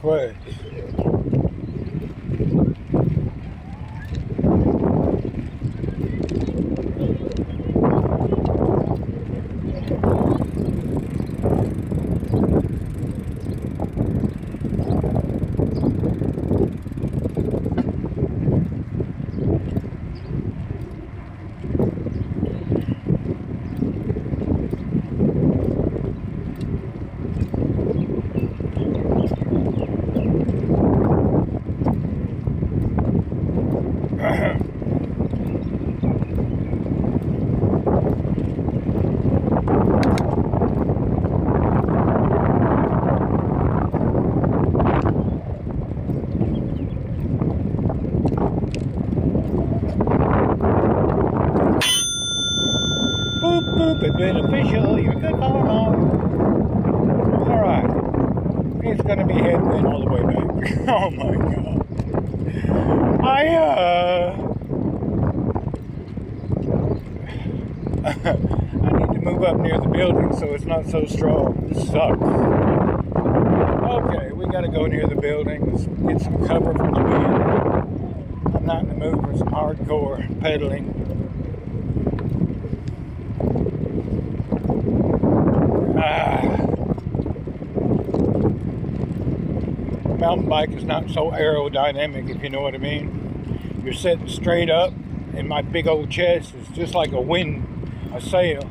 A: كويس. Boop, beneficial, you're good for now. Alright. It's gonna be headwind all the way back. Oh my god. I need to move up near the building so it's not so strong. This sucks. Okay, we gotta go near the building. Let's get some cover from the wind. I'm not in the mood for some hardcore pedaling. Mountain bike is not so aerodynamic, if you know what I mean. You're sitting straight up, and my big old chest is just like a sail.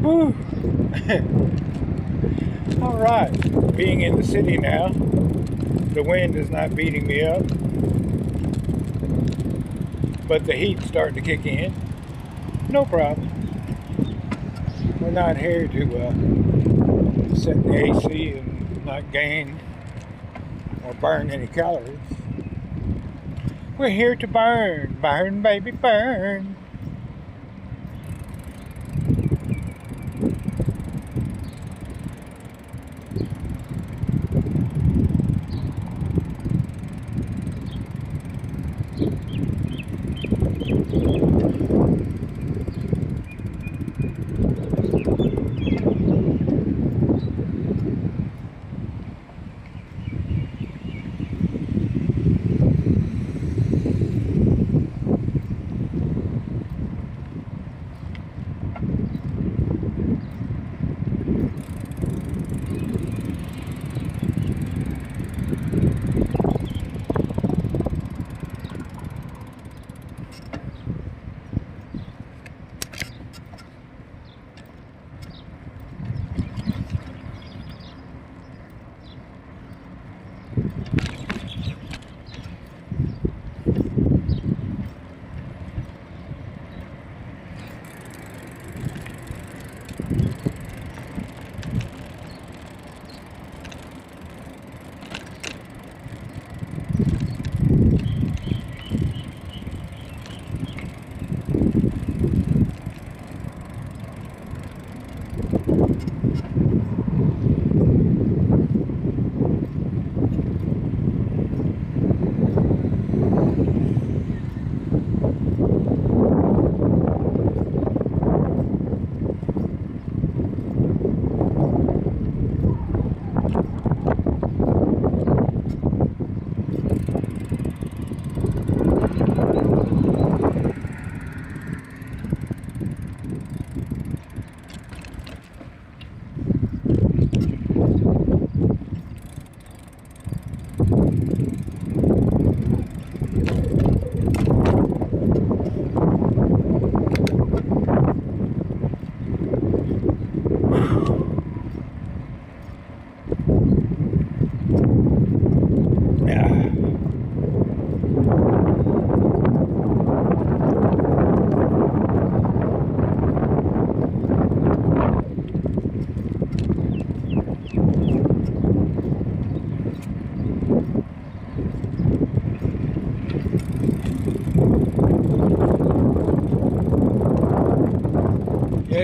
A: Whew. All right, being in the city now, the wind is not beating me up, but the heat's starting to kick in. No problem. We're not here to set the AC and not gain or burn any calories. We're here to burn, burn, baby, burn.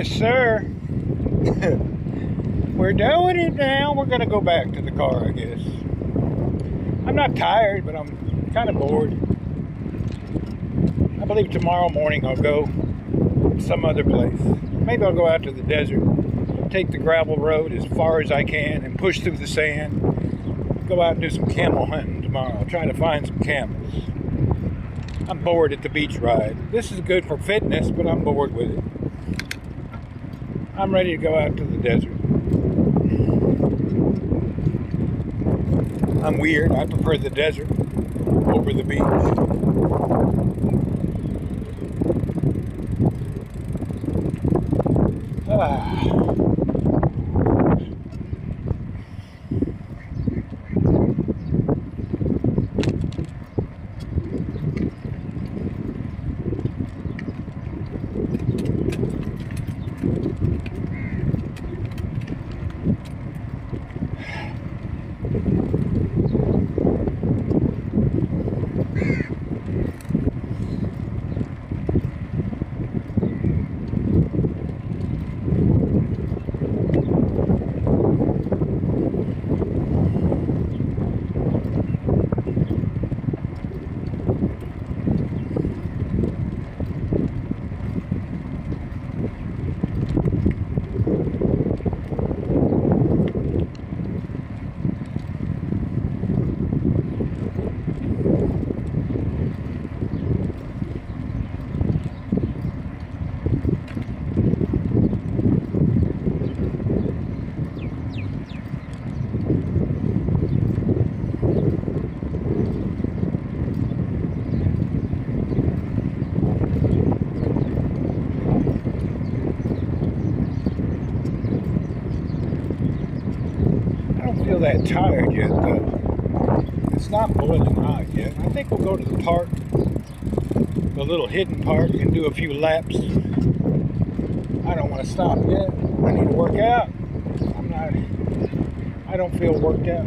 A: Yes, sir. We're doing it now. We're going to go back to the car, I guess. I'm not tired, but I'm kind of bored. I believe tomorrow morning I'll go some other place. Maybe I'll go out to the desert, take the gravel road as far as I can and push through the sand. Go out and do some camel hunting tomorrow. I'll try to find some camels. I'm bored at the beach ride. This is good for fitness, but I'm bored with it. I'm ready to go out to the desert. I'm weird. I prefer the desert over the beach. That tired yet though. It's not boiling hot yet. I think we'll go to the park, the little hidden park, and do a few laps. I don't want to stop yet. I need to work out. I don't feel worked out.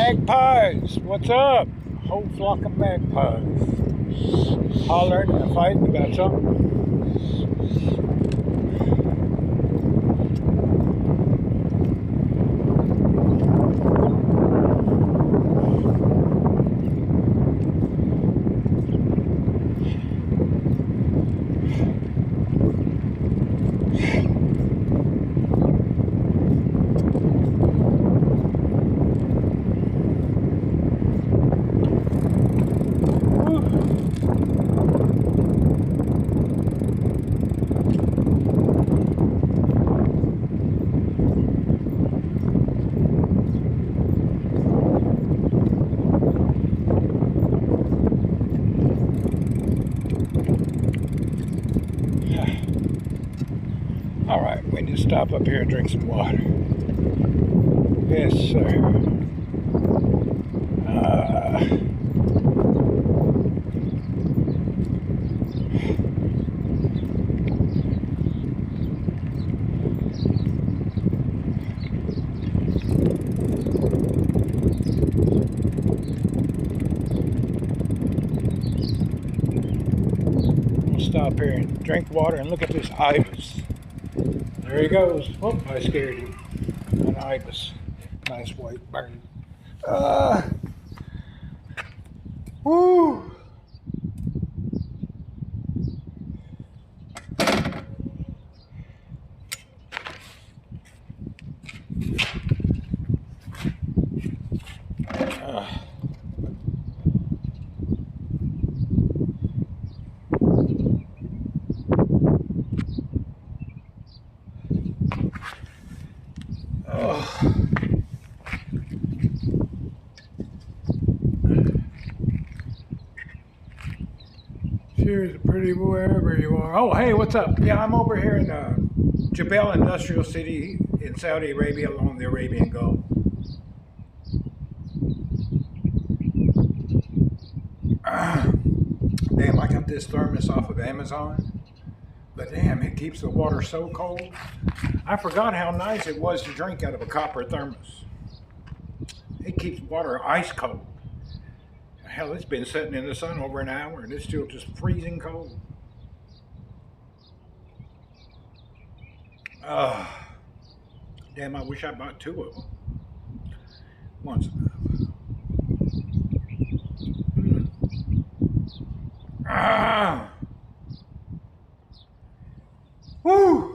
A: Magpies, what's up? Whole flock of magpies hollering and fighting about something. All right, we need to stop up here and drink some water. Yes, sir. We'll stop here and drink water and look at this ibis. There he goes. Oh, I scared him. An ibis. Nice white bird. Woo! Cheers, pretty boy, wherever you are. Oh, hey, what's up? Yeah, I'm over here in Jebel Industrial City in Saudi Arabia along the Arabian Gulf. Damn, I got this thermos off of Amazon, but damn, it keeps the water so cold. I forgot how nice it was to drink out of a copper thermos. It keeps water ice cold. Hell, it's been sitting in the sun over an hour and it's still just freezing cold. Damn, I wish I bought two of them. One's enough. Woo!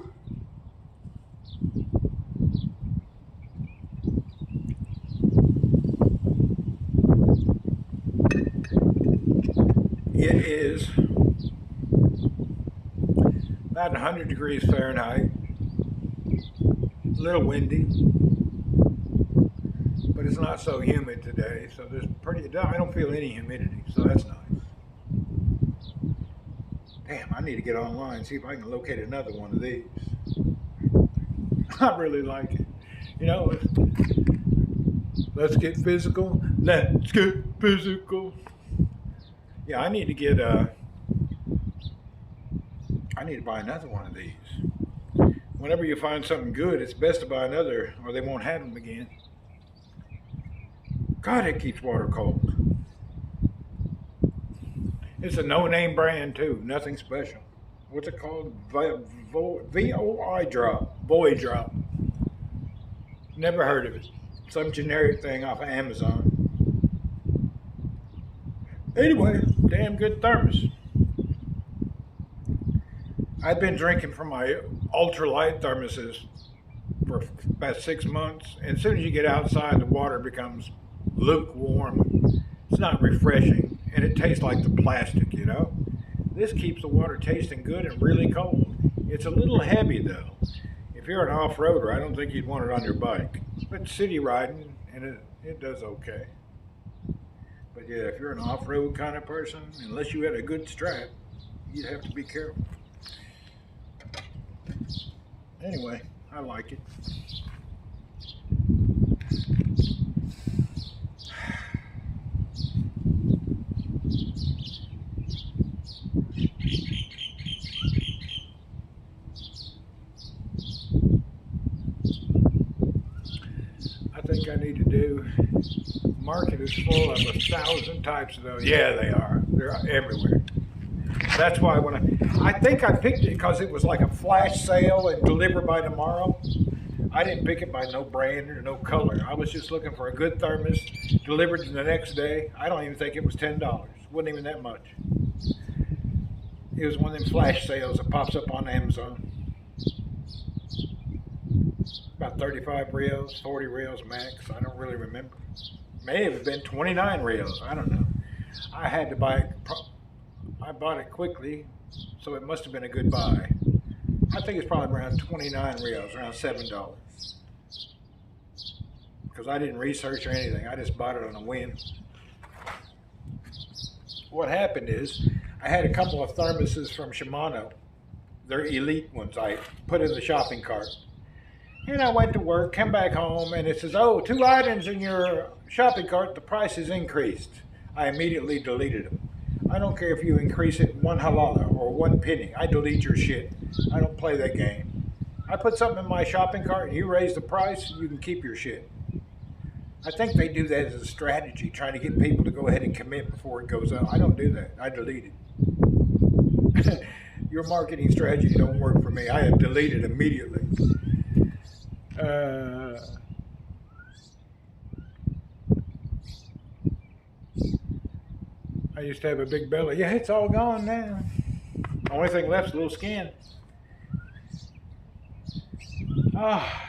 A: It is about 100 degrees Fahrenheit, a little windy, but it's not so humid today, so there's I don't feel any humidity, so that's nice. Damn, I need to get online and see if I can locate another one of these. I really like it. You know, let's get physical. Let's get physical. Yeah, I need to get I need to buy another one of these. Whenever you find something good, it's best to buy another or they won't have them again. God, it keeps water cold. It's a no-name brand too, nothing special. What's it called? VOI drop, Void drop. Never heard of it. Some generic thing off of Amazon. Anyway, damn good thermos. I've been drinking from my ultralight thermoses for about 6 months, and as soon as you get outside, the water becomes lukewarm. It's not refreshing, and it tastes like the plastic, you know? This keeps the water tasting good and really cold. It's a little heavy, though. If you're an off-roader, I don't think you'd want it on your bike. But city riding, and it does okay. But yeah, if you're an off-road kind of person, unless you had a good strap, you'd have to be careful. Anyway, I like it. I think I need to do. Market is full of 1,000 types of those. Yeah, they are. They're everywhere. That's why I think I picked it because it was like a flash sale and deliver by tomorrow. I didn't pick it by no brand or no color. I was just looking for a good thermos delivered the next day. I don't even think it was $10. Wasn't even that much. It was one of them flash sales that pops up on Amazon. About 35 reals, 40 reals max. I don't really remember. May have been 29 reals. I don't know. I had to buy it. I bought it quickly, so it must have been a good buy. I think it's probably around 29 reals, around $7. Because I didn't research or anything. I just bought it on a whim. What happened is, I had a couple of thermoses from Shimano. They're elite ones. I put in the shopping cart. And I went to work, came back home, and it says, oh, 2 items in your shopping cart, the price is increased. I immediately deleted them. I don't care if you increase it 1 halala or 1 penny. I delete your shit. I don't play that game. I put something in my shopping cart and you raise the price, you can keep your shit. I think they do that as a strategy, trying to get people to go ahead and commit before it goes up. I don't do that. I delete it. Your marketing strategy don't work for me. I have deleted immediately. I used to have a big belly. Yeah, it's all gone now. Only thing left is a little skin. Ah.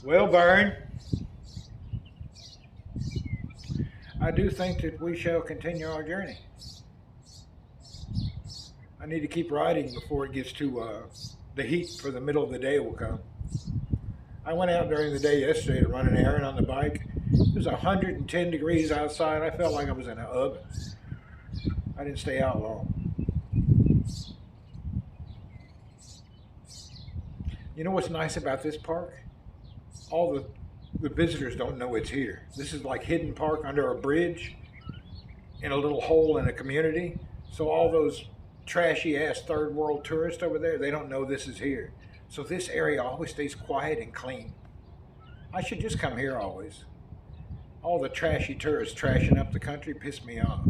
A: Well, Vern, I do think that we shall continue our journey. I need to keep riding before it gets to the heat for the middle of the day will come. I went out during the day yesterday to run an errand on the bike. It was 110 degrees outside. I felt like I was in an oven. I didn't stay out long. You know what's nice about this park? All the visitors don't know it's here. This is like hidden park under a bridge in a little hole in a community. So all those trashy ass third world tourists over there, they don't know this is here. So this area always stays quiet and clean. I should just come here always. All the trashy tourists trashing up the country piss me off.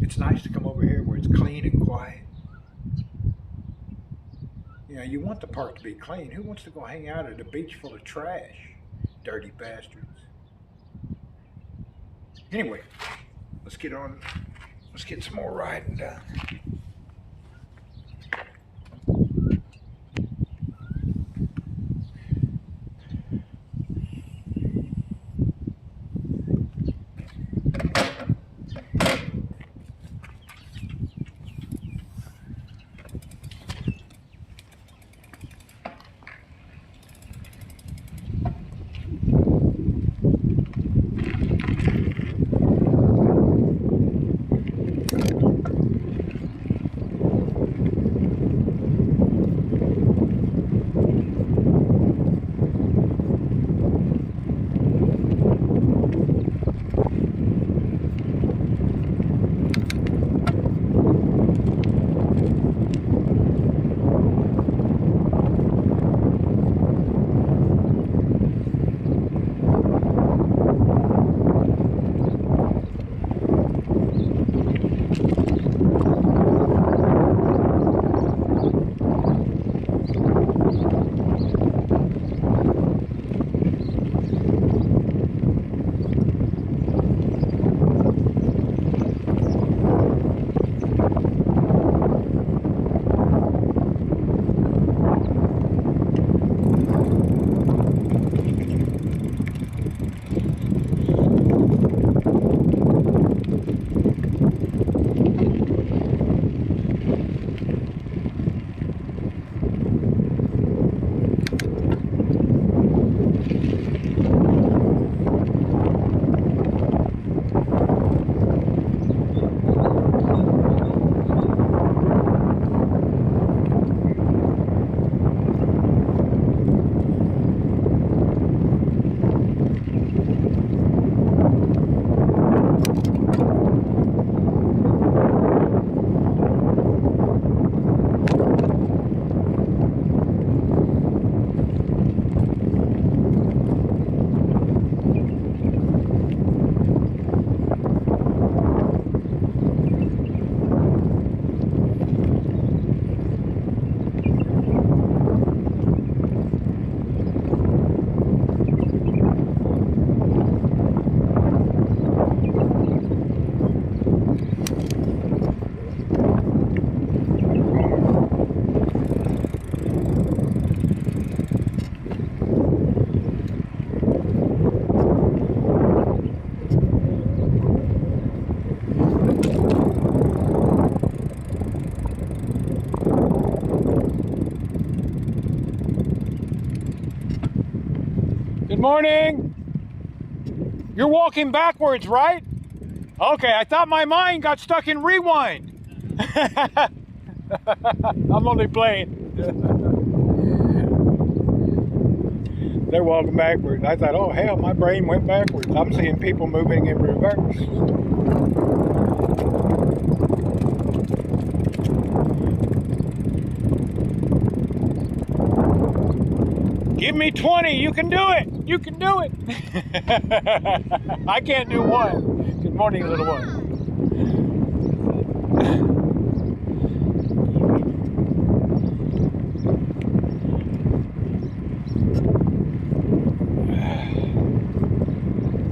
A: It's nice to come over here where it's clean and quiet. You know, you want the park to be clean. Who wants to go hang out at a beach full of trash? Dirty bastards. Anyway, let's get some more riding done. Good morning. You're walking backwards, right? Okay, I thought my mind got stuck in rewind. I'm only playing. They're walking backwards. I thought, oh hell, my brain went backwards. I'm seeing people moving in reverse. Give me 20, you can do it. You can do it. I can't do one. Good morning, little one.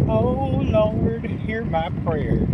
A: Oh Lord, hear my prayer.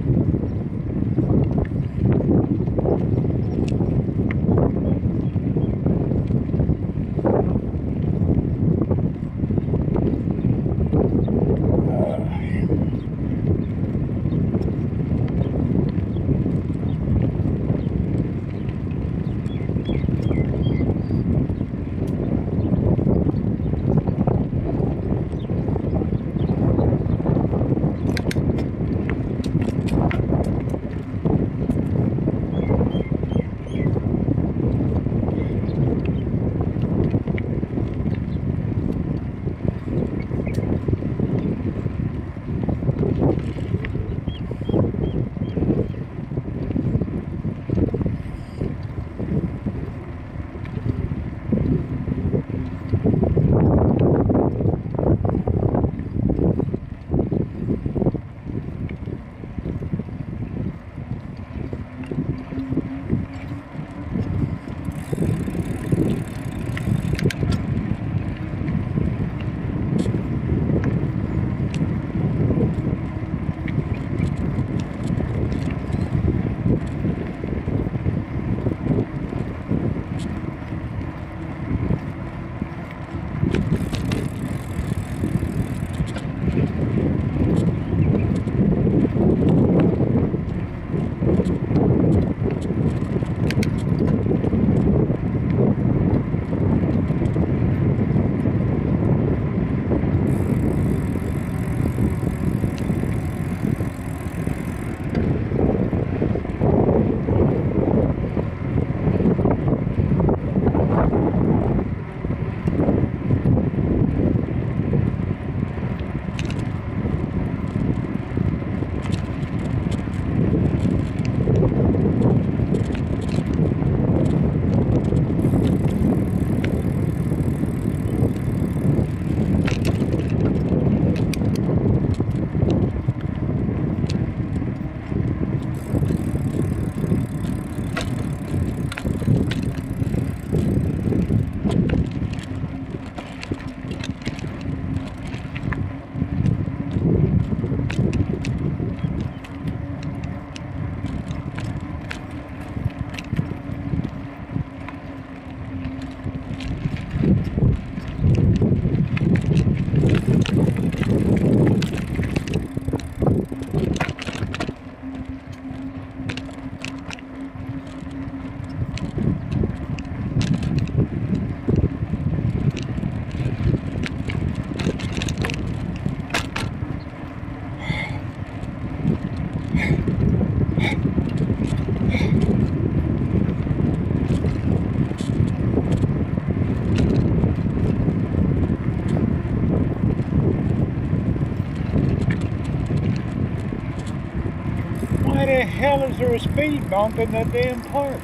A: Why the hell is there a speed bump in that damn park?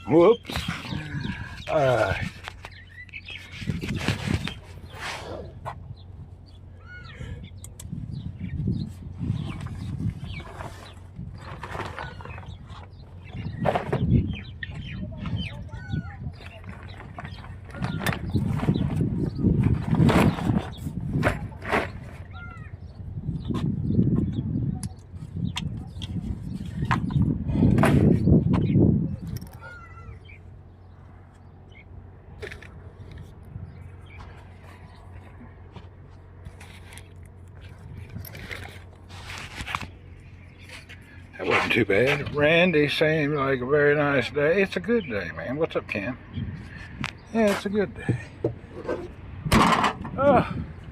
A: Whoops. All right. That wasn't too bad. Randy seemed like a very nice day. It's a good day, man. What's up, Cam? Yeah, it's a good day. A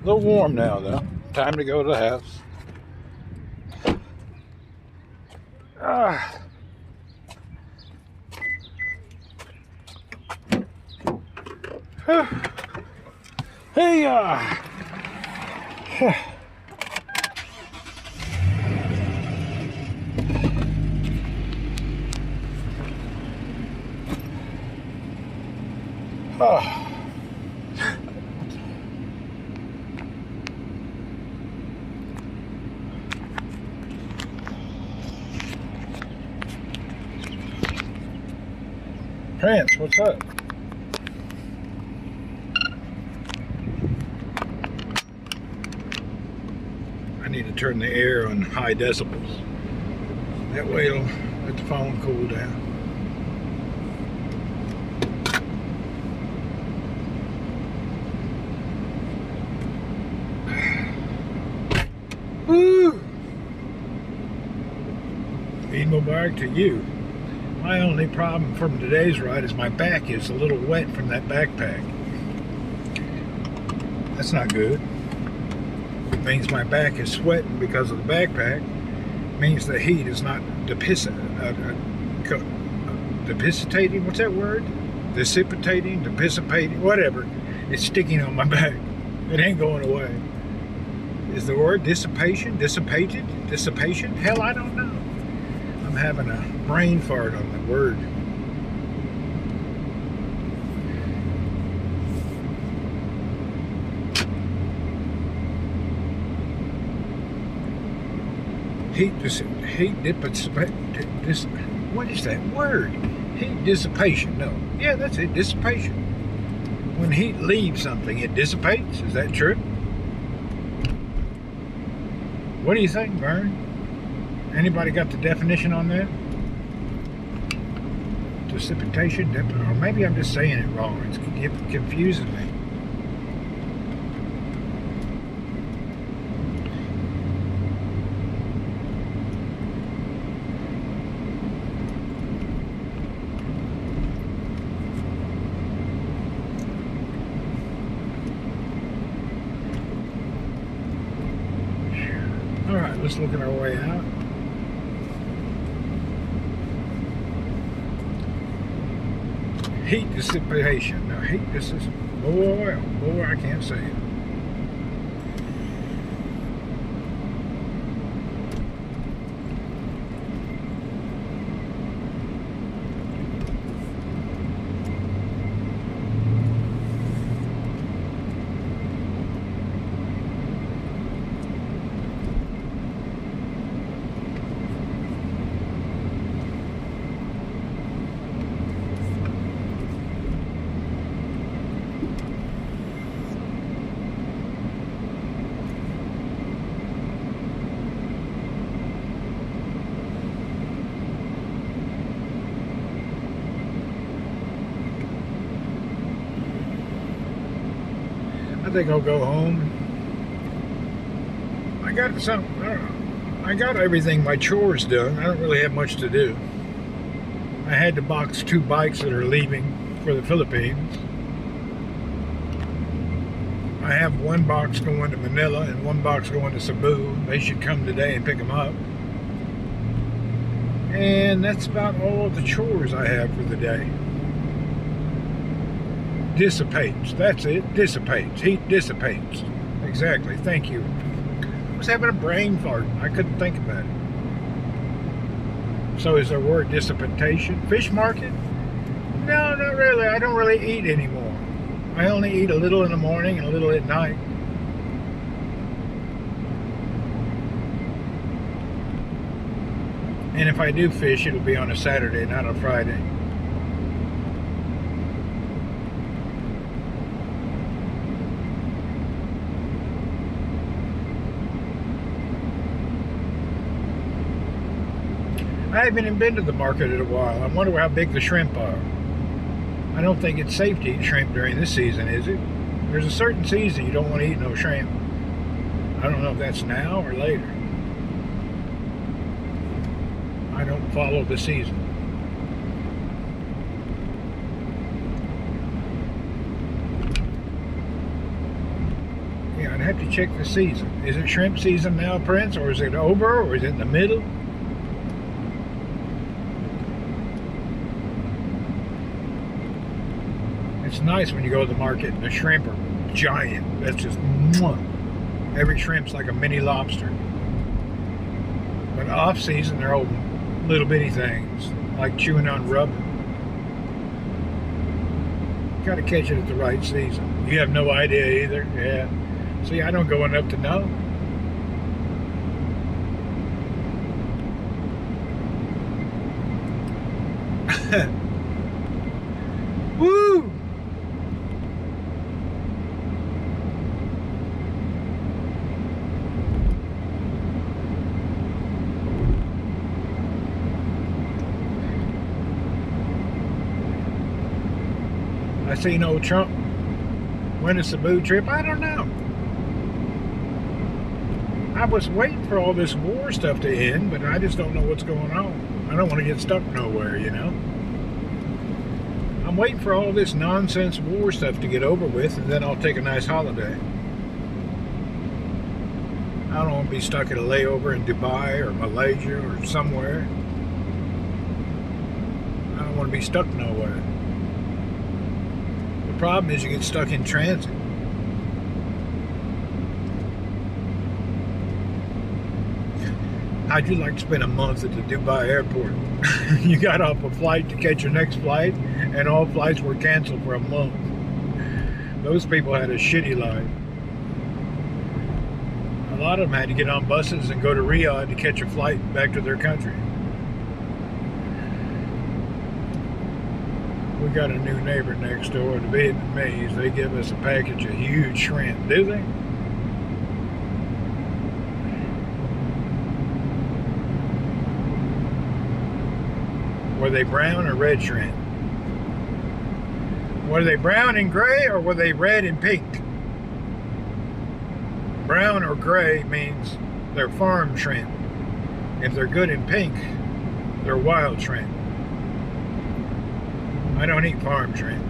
A: little warm now, though. Time to go to the house. Hey, Prince, what's up? I need to turn the air on high decibels. That way it'll let the phone cool down. Woo! Eid Mubarak to you. My only problem from today's ride is my back is a little wet from that backpack. That's not good. It means my back is sweating because of the backpack. It means the heat is not dissipating. What's that word? Dissipating, whatever. It's sticking on my back. It ain't going away. Is the word dissipation? Dissipation? Hell, I don't know. I'm having a brain fart on the word. What is that word? Heat dissipation. No. Yeah, that's it. Dissipation. When heat leaves something, it dissipates. Is that true? What do you think, Vern? Anybody got the definition on that? Precipitation, or maybe I'm just saying it wrong. It's confusing me. All right, let's look at our way out. Heat dissipation. Now, heat dissipation. Boy, I can't say it. I think I'll go home. I got everything, my chores done. I don't really have much to do. I had to box 2 bikes that are leaving for the Philippines. I have 1 box going to Manila and 1 box going to Cebu. They should come today and pick them up. And that's about all of the chores I have for the day. Dissipates. That's it. Dissipates. Heat dissipates. Exactly. Thank you. I was having a brain fart. I couldn't think about it. So is there word dissipation? Fish market? No, not really. I don't really eat anymore. I only eat a little in the morning and a little at night. And if I do fish, it'll be on a Saturday, not a Friday. I haven't even been to the market in a while. I wonder how big the shrimp are. I don't think it's safe to eat shrimp during this season, is it? There's a certain season you don't want to eat no shrimp. I don't know if that's now or later. I don't follow the season. Yeah, I'd have to check the season. Is it shrimp season now, Prince, or is it over, or is it in the middle? It's nice when you go to the market and the shrimp are giant. That's just mwah. Every shrimp's like a mini lobster. But off season, they're all little bitty things, like chewing on rubber. Got to catch it at the right season. You have no idea either. Yeah. See, I don't go enough to know. Woo! I seen old Trump win a Cebu trip. I don't know. I was waiting for all this war stuff to end, but I just don't know what's going on. I don't want to get stuck nowhere, you know. I'm waiting for all this nonsense war stuff to get over with, and then I'll take a nice holiday. I don't want to be stuck at a layover in Dubai or Malaysia or somewhere. I don't want to be stuck nowhere. The problem is you get stuck in transit. How'd you like to spend a month at the Dubai airport? You got off a flight to catch your next flight, and all flights were canceled for a month. Those people had a shitty life. A lot of them had to get on buses and go to Riyadh to catch a flight back to their country. We got a new neighbor next door, the Vietnamese. They give us a package of huge shrimp, do they? Were they brown or red shrimp? Were they brown and gray, or were they red and pink? Brown or gray means they're farm shrimp. If they're good in pink, they're wild shrimp. I don't eat farm shrimp.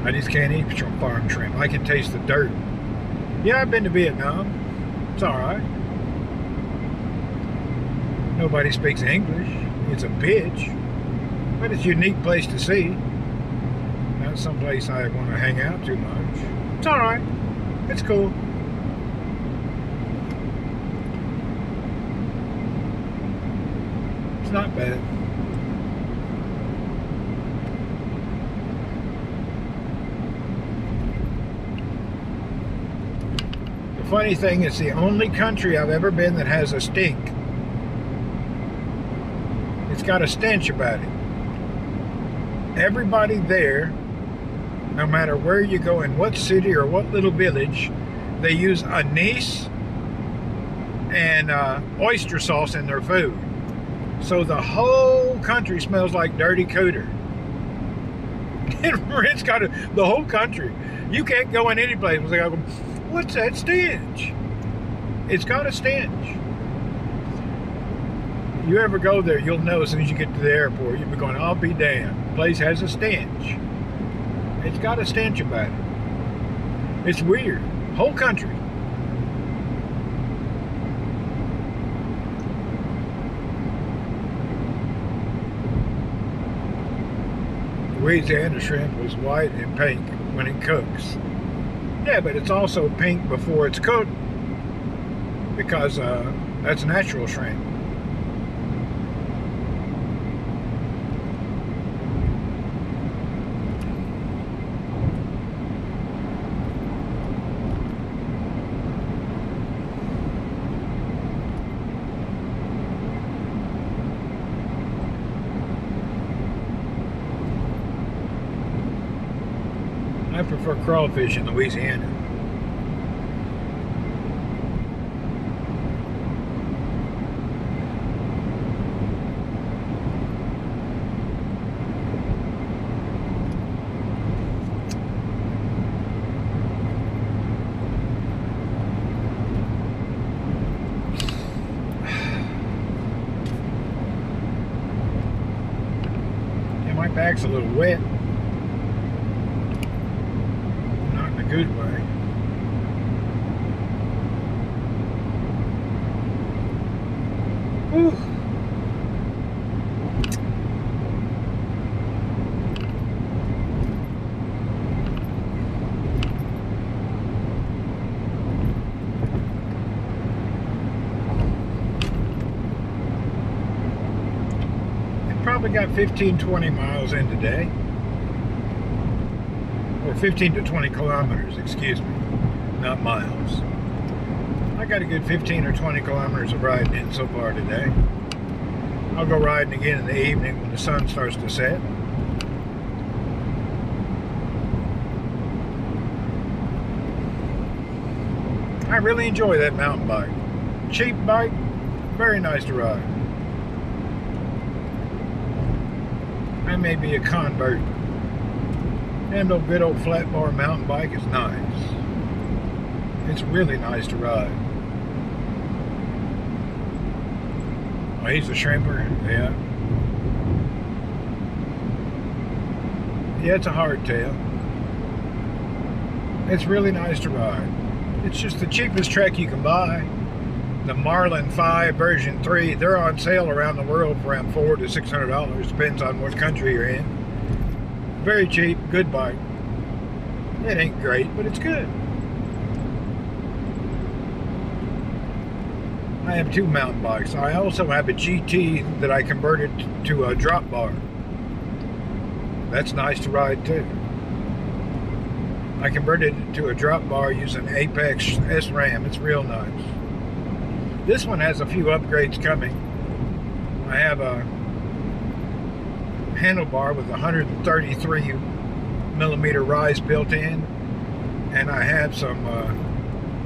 A: I just can't eat farm shrimp. I can taste the dirt. Yeah, I've been to Vietnam. It's alright. Nobody speaks English. It's a bitch. But it's a unique place to see. Not someplace I want to hang out too much. It's alright. It's cool. It's not bad. The funny thing, it's the only country I've ever been that has a stink. It's got a stench about it. Everybody there, no matter where you go, in what city or what little village, they use anise and oyster sauce in their food. So the whole country smells like dirty cooter. It's got the whole country. You can't go in any place without going, what's that stench? It's got a stench. You ever go there, you'll know as soon as you get to the airport, you'll be going, I'll be damned. The place has a stench. It's got a stench about it. It's weird. Whole country. Louisiana shrimp was white and pink when it cooks. Yeah, but it's also pink before it's cooked because that's natural shrimp. I prefer crawfish in Louisiana. Yeah, my back's a little wet. Good way. Whew. I probably got 15-20 miles in today. Or 15 to 20 kilometers, excuse me, not miles. I got a good 15 or 20 kilometers of riding in so far today. I'll go riding again in the evening when the sun starts to set. I really enjoy that mountain bike. Cheap bike, very nice to ride. I may be a convert. And no good old flat bar mountain bike is nice. It's really nice to ride. Oh, he's a shrimper, yeah. Yeah, it's a hardtail. It's really nice to ride. It's just the cheapest Trek you can buy. The Marlin 5 version 3, they're on sale around the world for around $400 to $600. Depends on what country you're in. Very cheap, good bike. It ain't great, but it's good. I have two mountain bikes. I also have a GT that I converted to a drop bar. That's nice to ride too. I converted it to a drop bar using Apex SRAM. It's real nice. This one has a few upgrades coming. I have a handlebar with 133 millimeter rise built in, and I have some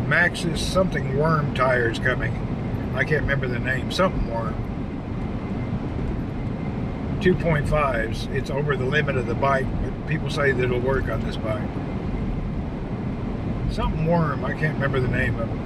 A: Maxxis something worm tires coming. I can't remember the name, something worm. 2.5s. It's over the limit of the bike, but people say that it'll work on this bike. Something worm, I can't remember the name of it.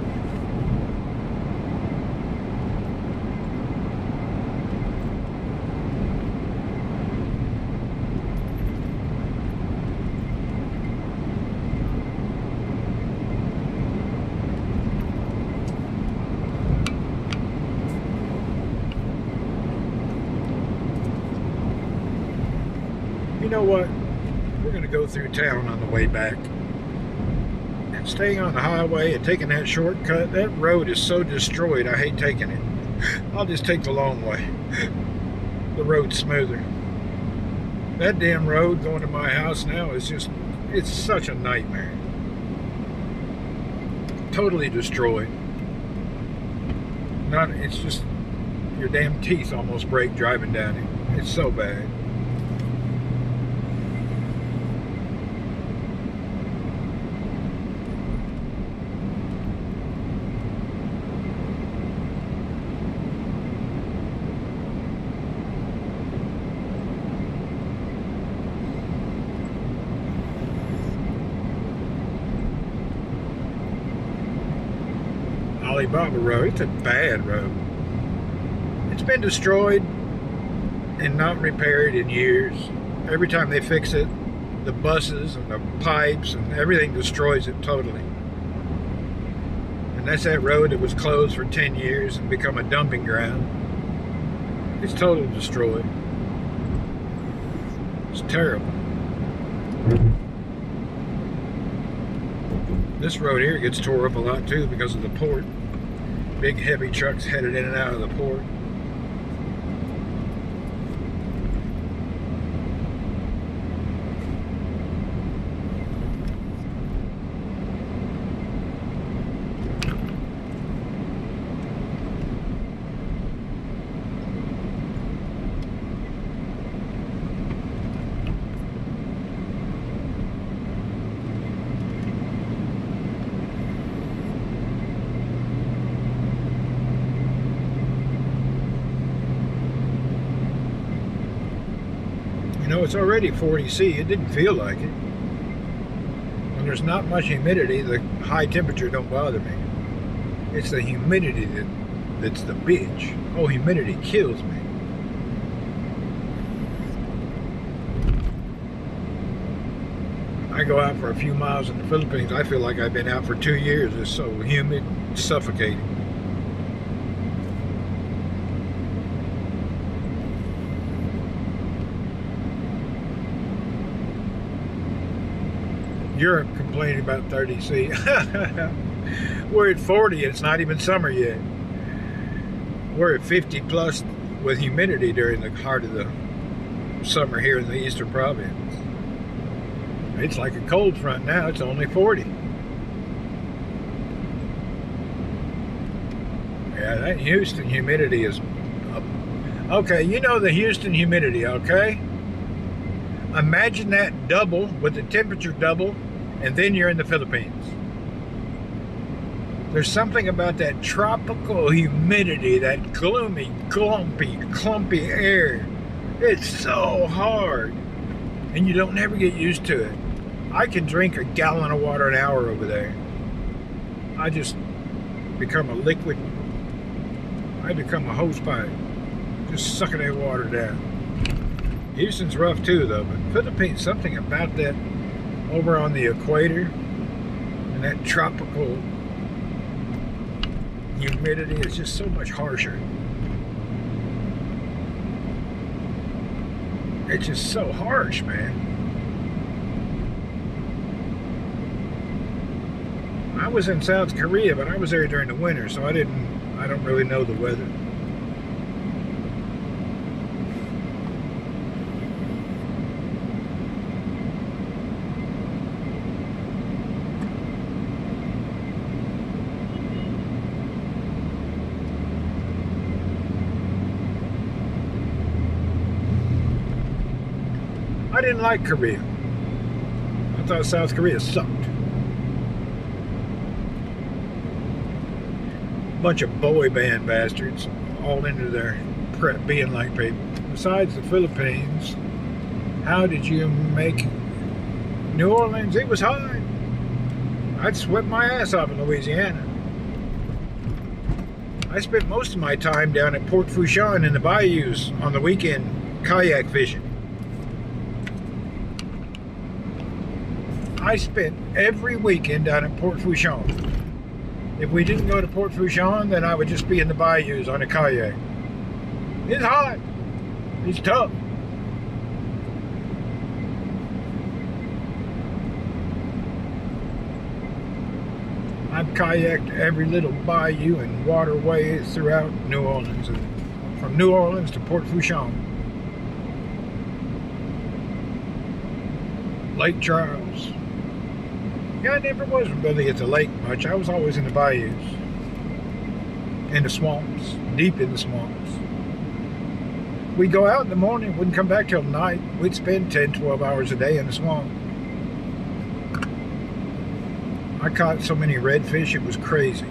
A: You know what? We're going to go through town on the way back. And staying on the highway and taking that shortcut, that road is so destroyed, I hate taking it. I'll just take the long way. The road's smoother. That damn road going to my house now is just, it's such a nightmare. Totally destroyed. It's just, your damn teeth almost break driving down it. It's so bad. Baba Road. It's a bad road. It's been destroyed and not repaired in years. Every time they fix it, the buses and the pipes and everything destroys it totally. And that's that road that was closed for 10 years and become a dumping ground. It's totally destroyed. It's terrible. This road here gets tore up a lot too because of the port. Big heavy trucks headed in and out of the port. You know, it's already 40°C. It didn't feel like it. When there's not much humidity, the high temperature don't bother me. It's the humidity that's the bitch. Oh, humidity kills me. I go out for a few miles in the Philippines. I feel like I've been out for 2 years. It's so humid, suffocating. Europe complaining about 30°C. We're at 40 and it's not even summer yet. We're at 50 plus with humidity during the heart of the summer here in the Eastern Province. It's like a cold front now. It's only 40. Yeah, that Houston humidity is... Okay, you know the Houston humidity, okay? Imagine that double, with the temperature double, and then you're in the Philippines. There's something about that tropical humidity, that gloomy, clumpy air. It's so hard, and you don't never get used to it. I can drink a gallon of water an hour over there. I just become a liquid. I become a hose pipe, just sucking that water down. Houston's rough too, though, but Philippines, something about that over on the equator and that tropical humidity is just so much harsher. It's just so harsh, man. I was in South Korea, but I was there during the winter, so I don't really know the weather. I didn't like Korea. I thought South Korea sucked. Bunch of boy band bastards, all into their prep being like people. Besides the Philippines, how did you make New Orleans? It was hot. I'd sweat my ass off in Louisiana. I spent most of my time down at Port Fourchon in the bayous on the weekend kayak fishing. I spent every weekend down at Port Fourchon. If we didn't go to Port Fourchon, then I would just be in the bayous on a kayak. It's hot. It's tough. I've kayaked every little bayou and waterway throughout New Orleans, from New Orleans to Port Fourchon. Lake Charles. Yeah, I never was really at the lake much. I was always in the bayous. In the swamps. Deep in the swamps. We'd go out in the morning, wouldn't come back till night. We'd spend 10, 12 hours a day in the swamp. I caught so many redfish, it was crazy.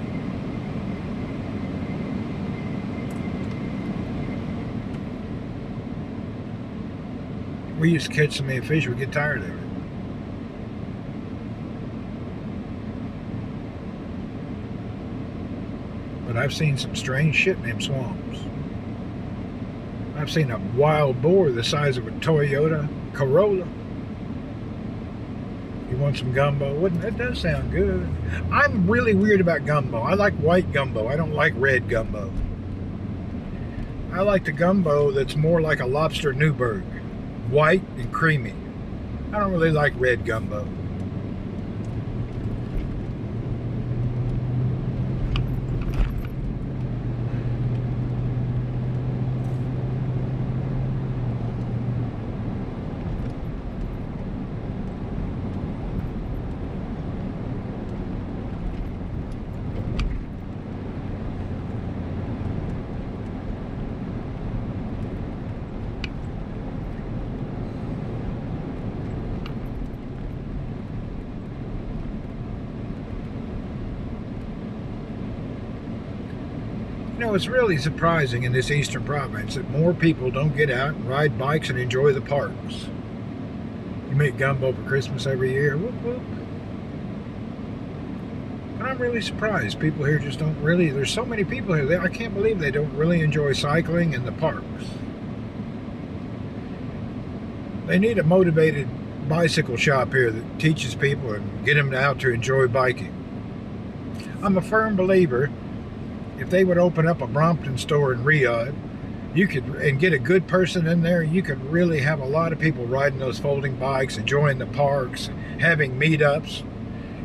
A: We used to catch so many fish, we'd get tired of it. But I've seen some strange shit in them swamps. I've seen a wild boar the size of a Toyota Corolla. You want some gumbo? Wouldn't that does sound good? I'm really weird about gumbo. I like white gumbo. I don't like red gumbo. I like the gumbo that's more like a lobster Newburg. White and creamy. I don't really like red gumbo. You know, it's really surprising in this eastern province that more people don't get out and ride bikes and enjoy the parks. You make gumbo for Christmas every year, whoop whoop. And I'm really surprised. People here just don't really, there's so many people here, I can't believe they don't really enjoy cycling in the parks. They need a motivated bicycle shop here that teaches people and get them out to enjoy biking. I'm a firm believer if they would open up a Brompton store in Riyadh, you could, and get a good person in there, you could really have a lot of people riding those folding bikes, enjoying the parks, having meetups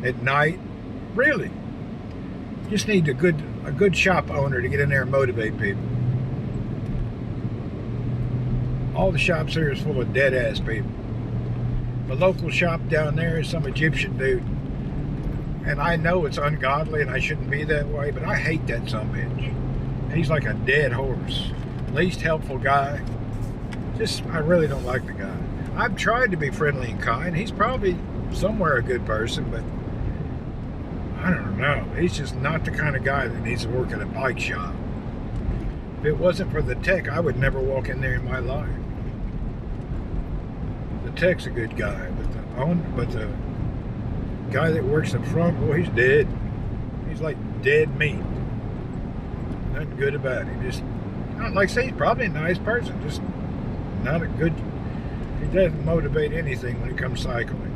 A: at night. Really. Just need a good shop owner to get in there and motivate people. All the shops here is full of dead-ass people. The local shop down there is some Egyptian dude. And I know it's ungodly and I shouldn't be that way, but I hate that sumbitch. He's like a dead horse. Least helpful guy. I really don't like the guy. I've tried to be friendly and kind. He's probably somewhere a good person, but I don't know. He's just not the kind of guy that needs to work at a bike shop. If it wasn't for the tech, I would never walk in there in my life. The tech's a good guy, but the guy that works up front, boy, he's dead. He's like dead meat. Nothing good about him. Just, like I say, he's probably a nice person. Just not a good, he doesn't motivate anything when it comes cycling.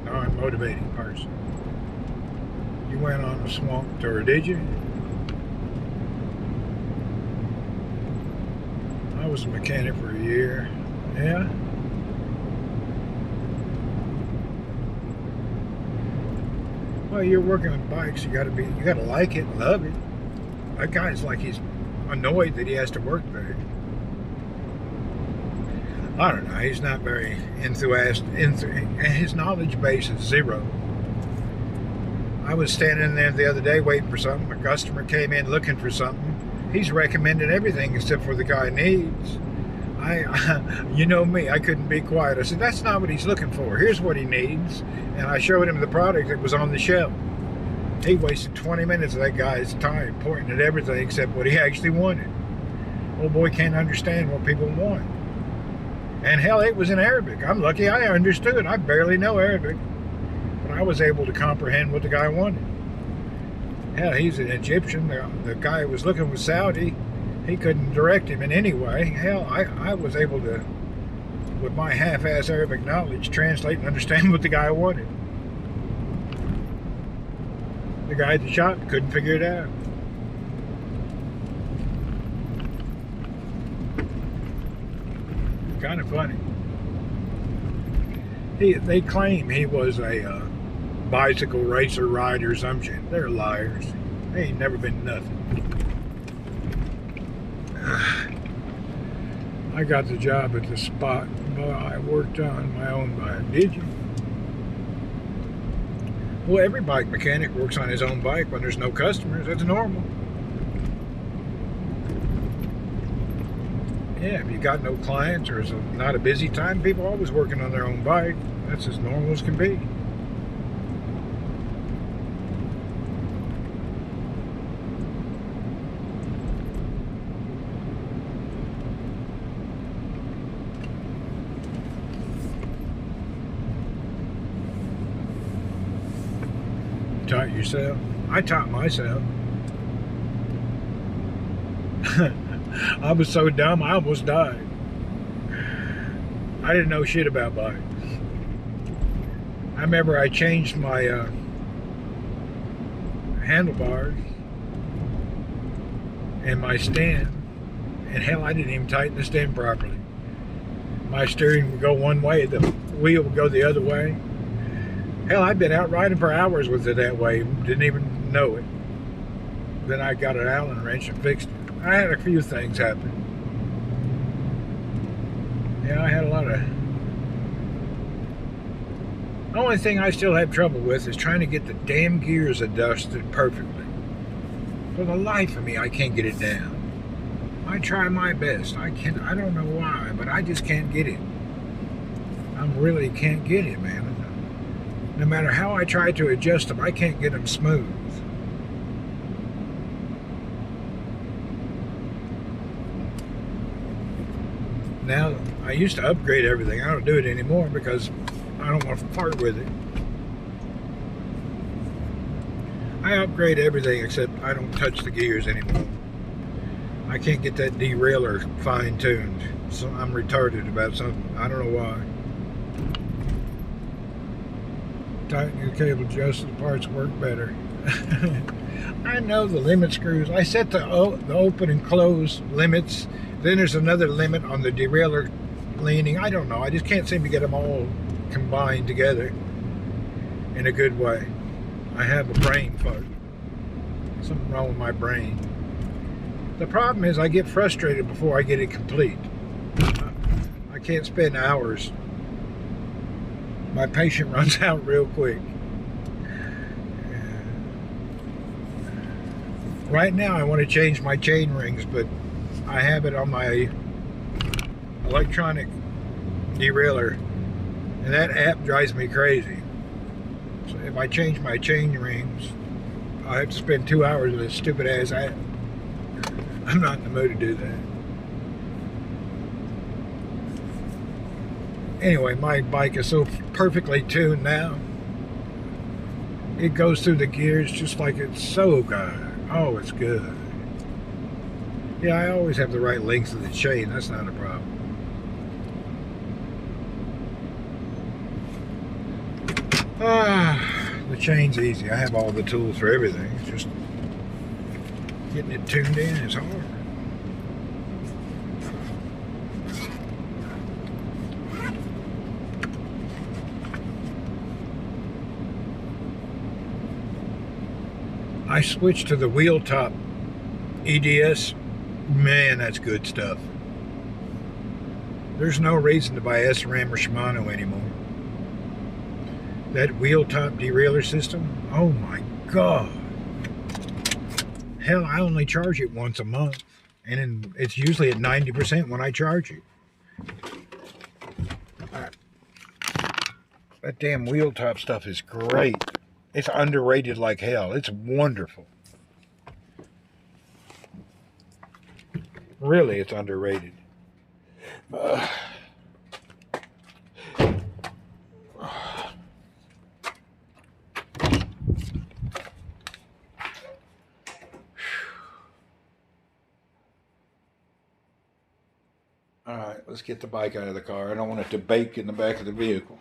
A: Non-motivating person. You went on a swamp tour, did you? I was a mechanic for a year. Yeah. Well, you're working on bikes, you gotta like it, love it. That guy's like he's annoyed that he has to work there. I don't know, he's not very enthusiastic, and his knowledge base is zero. I was standing there the other day waiting for something. A customer came in looking for something. He's recommended everything except for the guy needs. You know me, I couldn't be quiet. I said, that's not what he's looking for. Here's what he needs. And I showed him the product that was on the shelf. He wasted 20 minutes of that guy's time pointing at everything except what he actually wanted. Old boy can't understand what people want. And hell, it was in Arabic. I'm lucky I understood. I barely know Arabic. But I was able to comprehend what the guy wanted. Hell, he's an Egyptian. The guy who was looking was Saudi. He couldn't direct him in any way. Hell, I was able to, with my half-ass Arabic knowledge, translate and understand what the guy wanted. The guy at the shop couldn't figure it out. Kind of funny. They claim he was a bicycle racer rider or some shit. They're liars. They ain't never been nothing. I got the job at the spot I worked on my own bike. Did you? Well, every bike mechanic works on his own bike when there's no customers. That's normal. Yeah, if you got no clients or it's not a busy time, people are always working on their own bike. That's as normal as can be. Taught yourself? I taught myself. I was so dumb, I almost died. I didn't know shit about bikes. I remember I changed my handlebars and my stand, and hell, I didn't even tighten the stand properly. my steering would go one way, the wheel would go the other way. Hell, I've been out riding for hours with it that way, didn't even know it. Then I got an Allen wrench and fixed it. I had a few things happen. Yeah, I had a lot of... The only thing I still have trouble with is trying to get the damn gears adjusted perfectly. For the life of me, I can't get it down. I try my best. I don't know why, but I just can't get it. I really can't get it, man. No matter how I try to adjust them, I can't get them smooth. Now, I used to upgrade everything. I don't do it anymore because I don't want to part with it. I upgrade everything except I don't touch the gears anymore. I can't get that derailleur fine-tuned. So I'm retarded about something. I don't know why. Tightening the cable just so the parts work better. I know the limit screws. I set the open and close limits. Then there's another limit on the derailleur leaning. I don't know. I just can't seem to get them all combined together in a good way. I have a brain fart. Something wrong with my brain. The problem is I get frustrated before I get it complete. I can't spend hours. My patience runs out real quick. Right now I want to change my chain rings, but I have it on my electronic derailleur, and that app drives me crazy. So if I change my chain rings, I have to spend 2 hours with this stupid ass app. I'm not in the mood to do that. Anyway, my bike is so perfectly tuned now. It goes through the gears just like it's so good. Oh, it's good. Yeah, I always have the right length of the chain. That's not a problem. The chain's easy. I have all the tools for everything. It's just getting it tuned in is hard. I switched to the wheel top EDS. Man, that's good stuff. There's no reason to buy SRAM or Shimano anymore. That wheel top derailleur system, oh my God. Hell, I only charge it once a month, and it's usually at 90% when I charge it. That damn wheel top stuff is great. It's underrated like hell. It's wonderful. Really, it's underrated. All right, let's get the bike out of the car. I don't want it to bake in the back of the vehicle.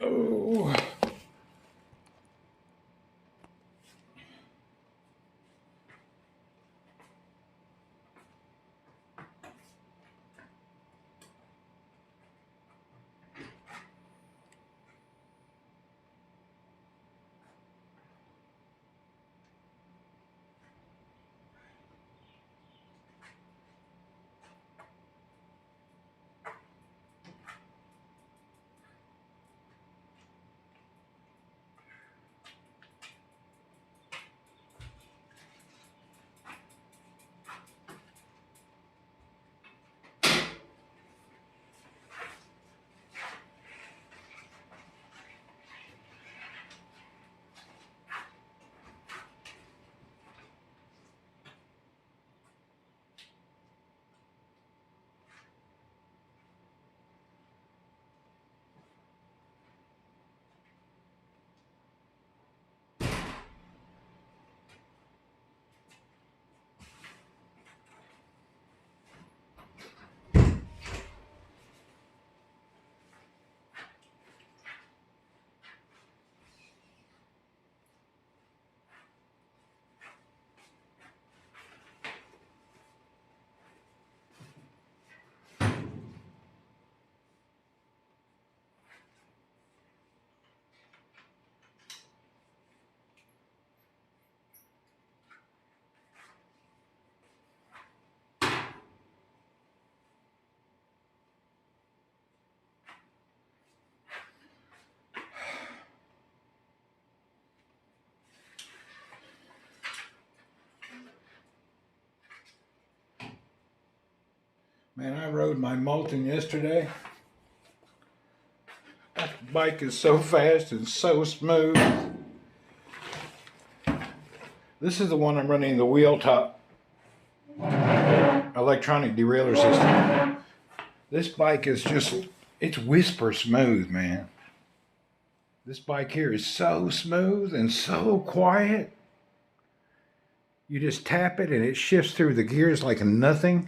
A: Oh. Man, I rode my Moulton yesterday. That bike is so fast and so smooth. This is the one I'm running the wheel top electronic derailleur system. This bike is just, it's whisper smooth, man. This bike here is so smooth and so quiet. You just tap it and it shifts through the gears like nothing.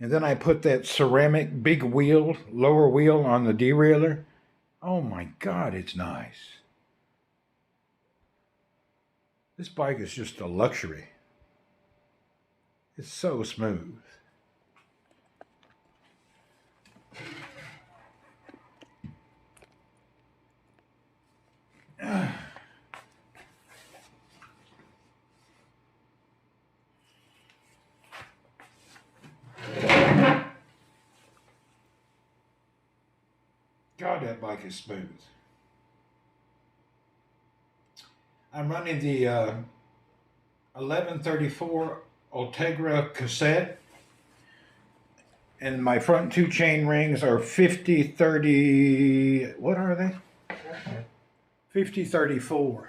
A: And then I put that ceramic big wheel, lower wheel on the derailleur. Oh my God, it's nice. This bike is just a luxury. It's so smooth. God, that bike is smooth. I'm running the 1134 Ultegra cassette, and my front two chain rings are 50-30, what are they? 50-34.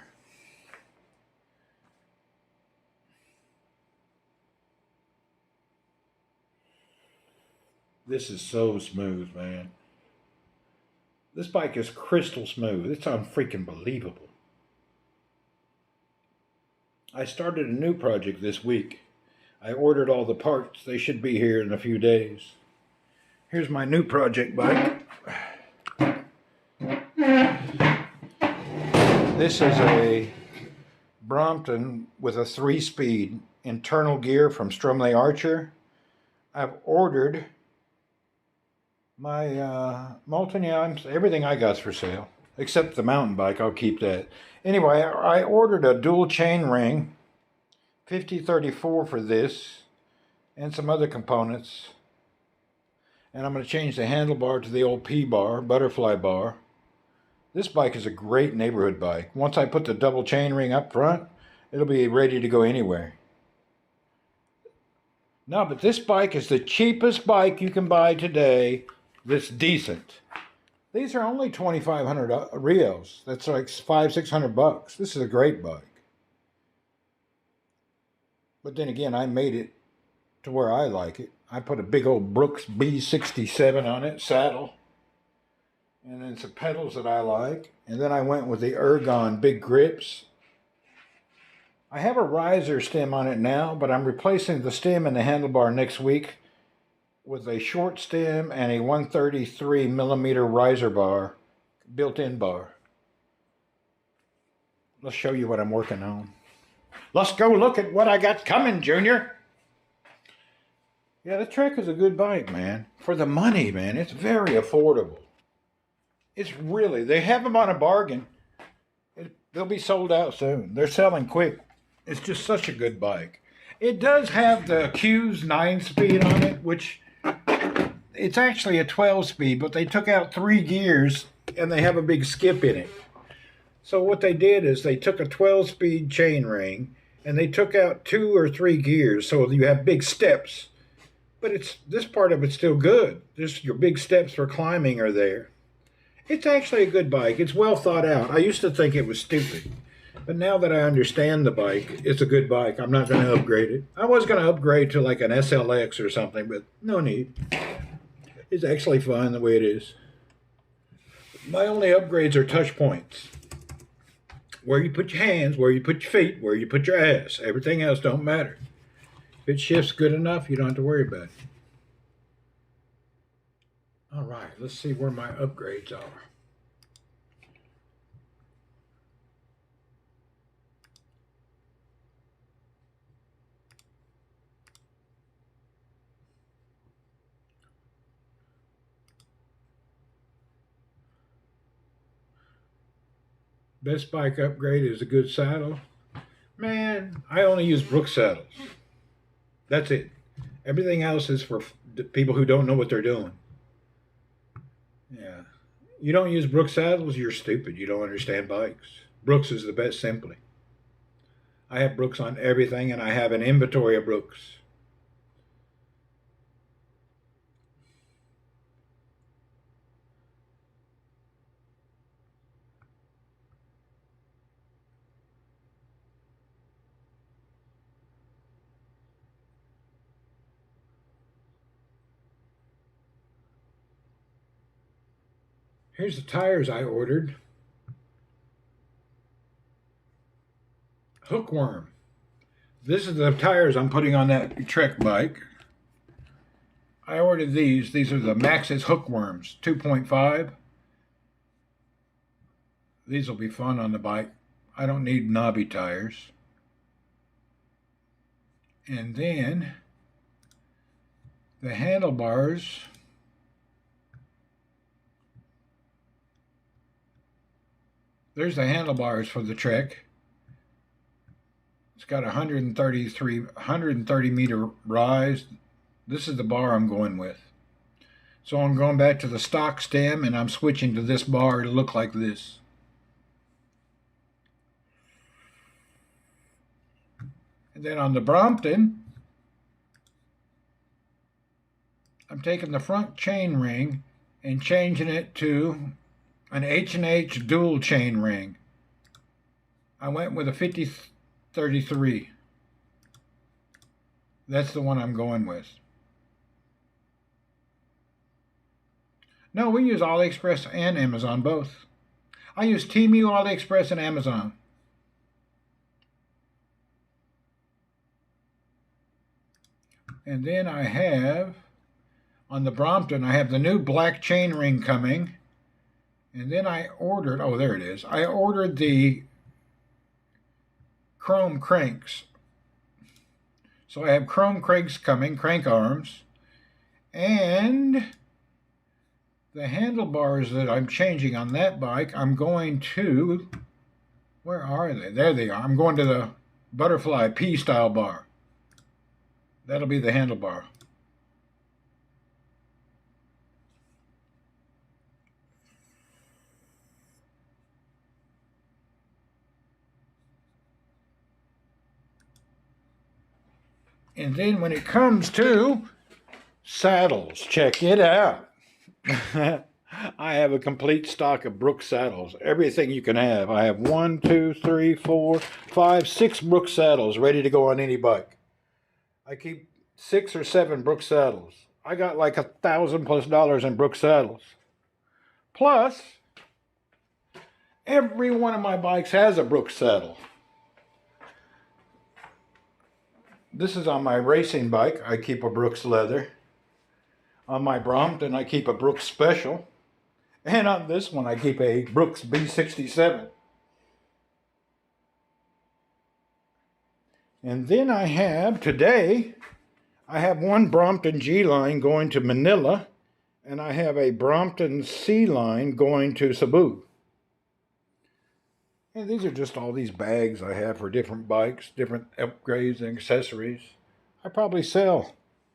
A: This is so smooth, man. This bike is crystal smooth. It's unfreaking believable. I started a new project this week. I ordered all the parts. They should be here in a few days. Here's my new project bike. This is a Brompton with a 3-speed internal gear from Strumley Archer. I've ordered my Moulton, everything I got's for sale, except the mountain bike. I'll keep that. Anyway, I ordered a dual chain ring, 50-34 for this, and some other components. And I'm going to change the handlebar to the old P-bar, butterfly bar. This bike is a great neighborhood bike. Once I put the double chain ring up front, it'll be ready to go anywhere. No, but this bike is the cheapest bike you can buy today that's decent. These are only 2,500 Rios. That's like $500-600. This is a great bike. But then again, I made it to where I like it. I put a big old Brooks B67 on it, saddle. And then some pedals that I like. And then I went with the Ergon big grips. I have a riser stem on it now, but I'm replacing the stem and the handlebar next week with a short stem and a 133 millimeter riser bar, built-in bar. Let's show you what I'm working on. Let's go look at what I got coming, Junior. Yeah, the Trek is a good bike, man. For the money, man, it's very affordable. It's really, they have them on a bargain. They'll be sold out soon. They're selling quick. It's just such a good bike. It does have the Q's 9-speed on it, which it's actually a 12-speed, but they took out 3 gears and they have a big skip in it. So what they did is they took a 12-speed chain ring and they took out 2 or 3 gears, so you have big steps. But this part of it's still good. Just your big steps for climbing are there. It's actually a good bike. It's well thought out. I used to think it was stupid. But now that I understand the bike, it's a good bike. I'm not going to upgrade it. I was going to upgrade to like an SLX or something, but no need. It's actually fine the way it is. My only upgrades are touch points. Where you put your hands, where you put your feet, where you put your ass. Everything else don't matter. If it shifts good enough, you don't have to worry about it. All right, let's see where my upgrades are. Best bike upgrade is a good saddle. Man, I only use Brooks saddles. That's it. Everything else is for people who don't know what they're doing. Yeah. You don't use Brooks saddles, you're stupid. You don't understand bikes. Brooks is the best simply. I have Brooks on everything, and I have an inventory of Brooks. Here's the tires I ordered. Hookworm. This is the tires I'm putting on that Trek bike. I ordered these. These are the Maxxis Hookworms, 2.5. These will be fun on the bike. I don't need knobby tires. And then the handlebars. There's the handlebars for the Trek. It's got 130 meter rise. This is the bar I'm going with. So I'm going back to the stock stem and I'm switching to this bar to look like this. And then on the Brompton, I'm taking the front chain ring and changing it to an H&H dual chain ring. I went with a 5033. That's the one I'm going with. No, we use AliExpress and Amazon both. I use Temu, AliExpress, and Amazon. And then I have, on the Brompton, I have the new black chain ring coming. And then I ordered, oh, there it is. I ordered the chrome cranks. So I have chrome cranks coming, crank arms. And the handlebars that I'm changing on that bike, I'm going to, where are they? There they are. I'm going to the butterfly P-style bar. That'll be the handlebar. And then when it comes to saddles, check it out. I have a complete stock of Brooks saddles. Everything you can have. I have 1, 2, 3, 4, 5, 6 Brooks saddles ready to go on any bike. I keep 6 or 7 Brooks saddles. I got like $1,000+ in Brooks saddles. Plus, every one of my bikes has a Brooks saddle. This is on my racing bike. I keep a Brooks leather. On my Brompton, I keep a Brooks Special. And on this one, I keep a Brooks B67. And then I have, today, I have one Brompton G line going to Manila. And I have a Brompton C line going to Cebu. And these are just all these bags I have for different bikes, different upgrades and accessories. I probably sell,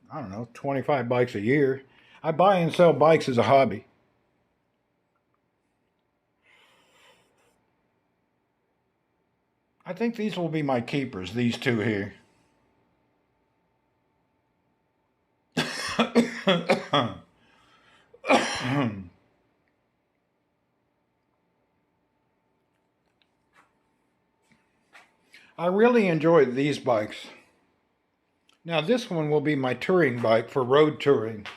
A: I don't know, 25 bikes a year. I buy and sell bikes as a hobby. I think these will be my keepers, these two here. I really enjoy these bikes. Now this one will be my touring bike for road touring.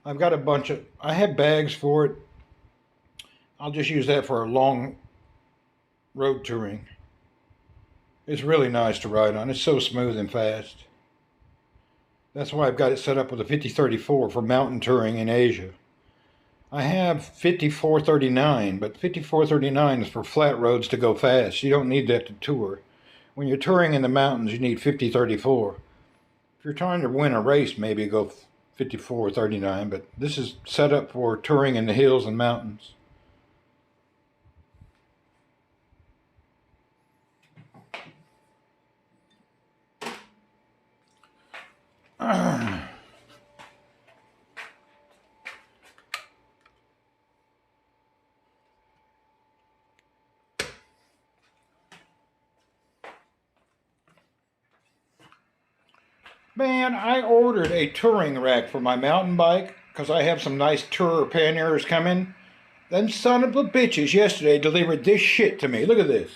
A: I've got a bunch of, I have bags for it. I'll just use that for a long road touring. It's really nice to ride on. It's so smooth and fast. That's why I've got it set up with a 5034 for mountain touring in Asia. I have 5439, but 5439 is for flat roads to go fast. You don't need that to tour. When you're touring in the mountains, you need 5034. If you're trying to win a race, maybe go 5439, but this is set up for touring in the hills and mountains. Man, I ordered a touring rack for my mountain bike because I have some nice tourer panniers coming. Then son of a bitches yesterday delivered this shit to me. Look at this.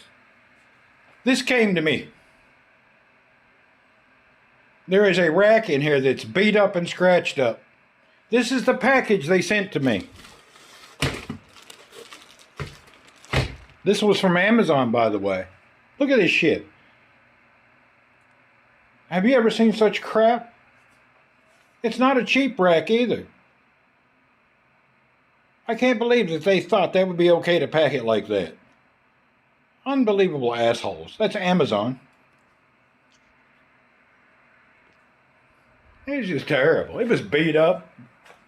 A: This came to me. There is a rack in here that's beat up and scratched up. This is the package they sent to me. This was from Amazon, by the way. Look at this shit. Have you ever seen such crap? It's not a cheap rack either. I can't believe that they thought that would be okay to pack it like that. Unbelievable assholes. That's Amazon. It was just terrible. It was beat up.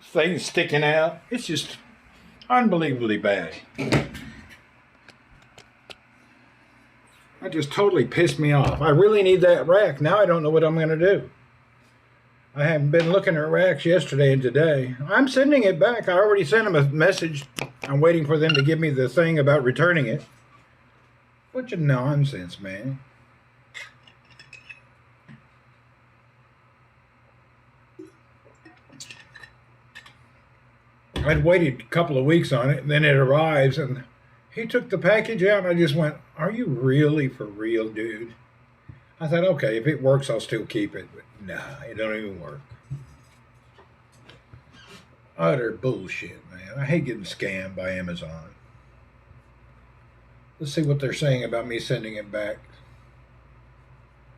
A: Things sticking out. It's just unbelievably bad. That just totally pissed me off. I really need that rack. Now I don't know what I'm going to do. I haven't been looking at racks yesterday and today. I'm sending it back. I already sent them a message. I'm waiting for them to give me the thing about returning it. Bunch of nonsense, man. I'd waited a couple of weeks on it, and then it arrives, and he took the package out, and I just went, are you really for real, dude? I thought, okay, if it works, I'll still keep it. But nah, it don't even work. Utter bullshit, man. I hate getting scammed by Amazon. Let's see what they're saying about me sending it back.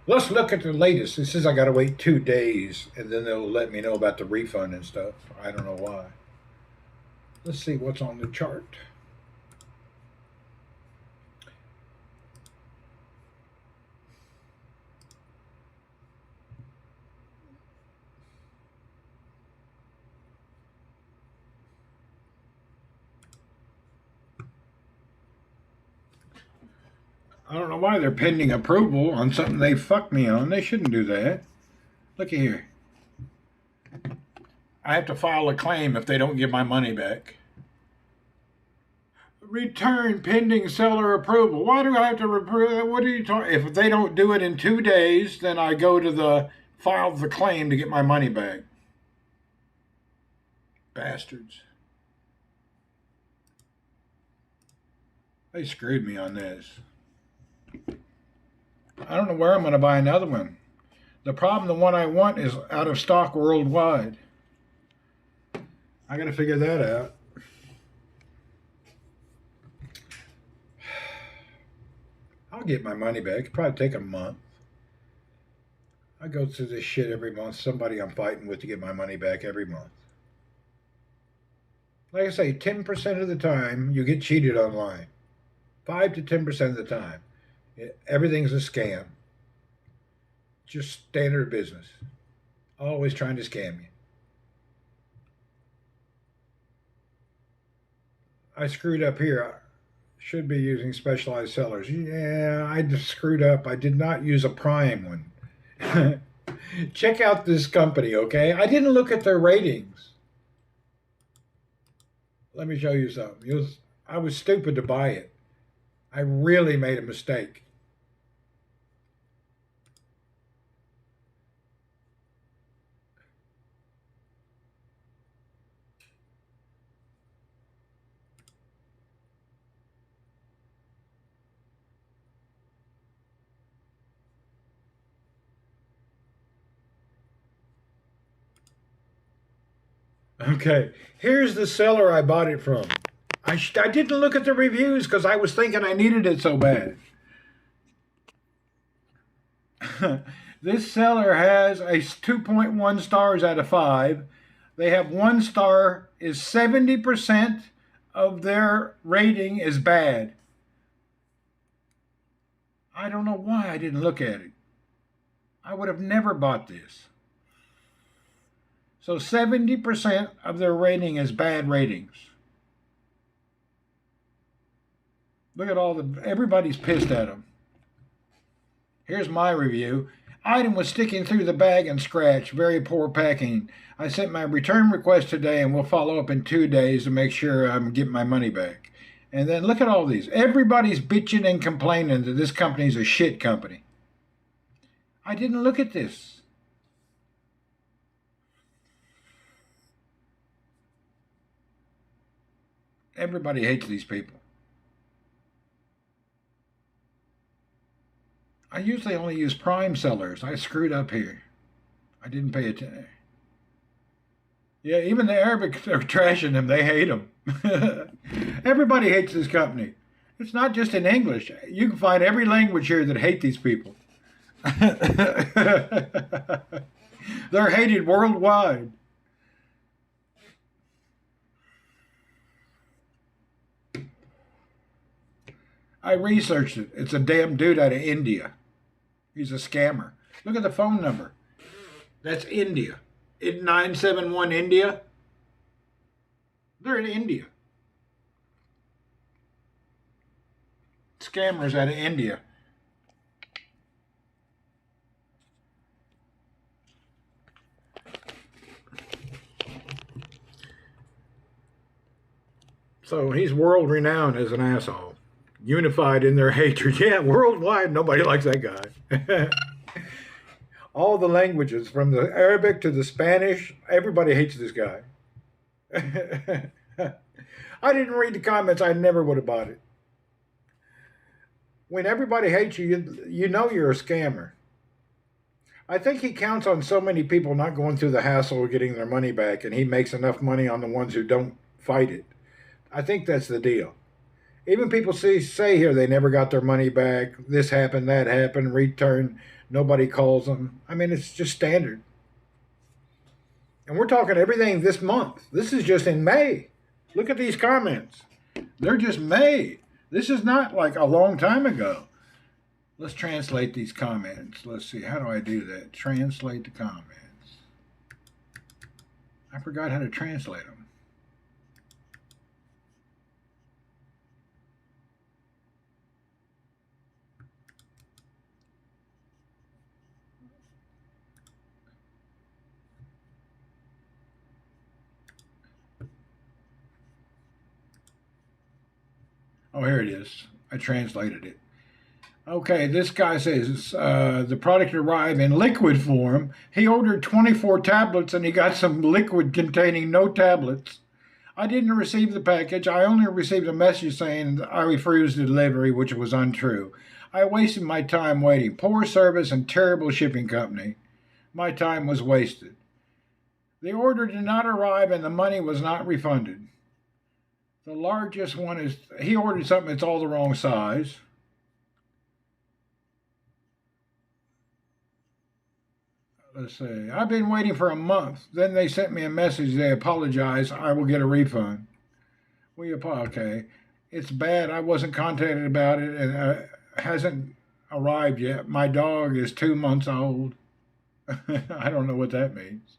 A: Let's look at the latest. It says I got to wait 2 days, and then they'll let me know about the refund and stuff. I don't know why. Let's see what's on the chart. I don't know why they're pending approval on something they fucked me on. They shouldn't do that. Look at here. I have to file a claim if they don't give my money back. Return pending seller approval. Why do I have to approve? What are you talking? If they don't do it in 2 days, then I go to the file the claim to get my money back. Bastards. They screwed me on this. I don't know where I'm going to buy another one. The problem, the one I want is out of stock worldwide. I got to figure that out. I'll get my money back. It'll probably take a month. I go through this shit every month. Somebody I'm fighting with to get my money back every month. Like I say, 10% of the time you get cheated online. 5 to 10% of the time. Everything's a scam. Just standard business. Always trying to scam you. I screwed up here. Should be using specialized sellers. Yeah, I just screwed up. I did not use a Prime one. Check out this company, okay? I didn't look at their ratings. Let me show you something. I was stupid to buy it. I really made a mistake. Okay, here's the seller I bought it from. I didn't look at the reviews because I was thinking I needed it so bad. This seller has a 2.1 stars out of 5. They have 1 star is 70% of their rating is bad. I don't know why I didn't look at it. I would have never bought this. So 70% of their rating is bad ratings. Look at everybody's pissed at them. Here's my review. Item was sticking through the bag and scratched. Very poor packing. I sent my return request today and will follow up in 2 days to make sure I'm getting my money back. And then look at all these. Everybody's bitching and complaining that this company's a shit company. I didn't look at this. Everybody hates these people. I usually only use Prime sellers. I screwed up here. I didn't pay attention. Yeah, even the Arabic are trashing them. They hate them. Everybody hates this company. It's not just in English. You can find every language here that hate these people. They're hated worldwide. I researched it. It's a damn dude out of India. He's a scammer. Look at the phone number. That's India. 971 India. They're in India. Scammers out of India. So he's world renowned as an asshole. Unified in their hatred. Yeah, worldwide, nobody likes that guy. All the languages, from the Arabic to the Spanish, everybody hates this guy. I didn't read the comments. I never would have bought it. When everybody hates you, you know you're a scammer. I think he counts on so many people not going through the hassle of getting their money back, and he makes enough money on the ones who don't fight it. I think that's the deal. Even people say here they never got their money back, this happened, that happened, return, nobody calls them. I mean, it's just standard. And we're talking everything this month. This is just in May. Look at these comments. They're just May. This is not like a long time ago. Let's translate these comments. Let's see, how do I do that? Translate the comments. I forgot how to translate them. Oh, here it is. I translated it. Okay, this guy says the product arrived in liquid form. He ordered 24 tablets and he got some liquid containing no tablets. I didn't receive the package. I only received a message saying I refused the delivery, which was untrue. I wasted my time waiting. Poor service and terrible shipping company. My time was wasted. The order did not arrive and the money was not refunded. The largest one is, he ordered something that's all the wrong size. Let's see. I've been waiting for a month. Then they sent me a message. They apologize. I will get a refund. Okay. It's bad. I wasn't contacted about it and it hasn't arrived yet. My dog is 2 months old. I don't know what that means.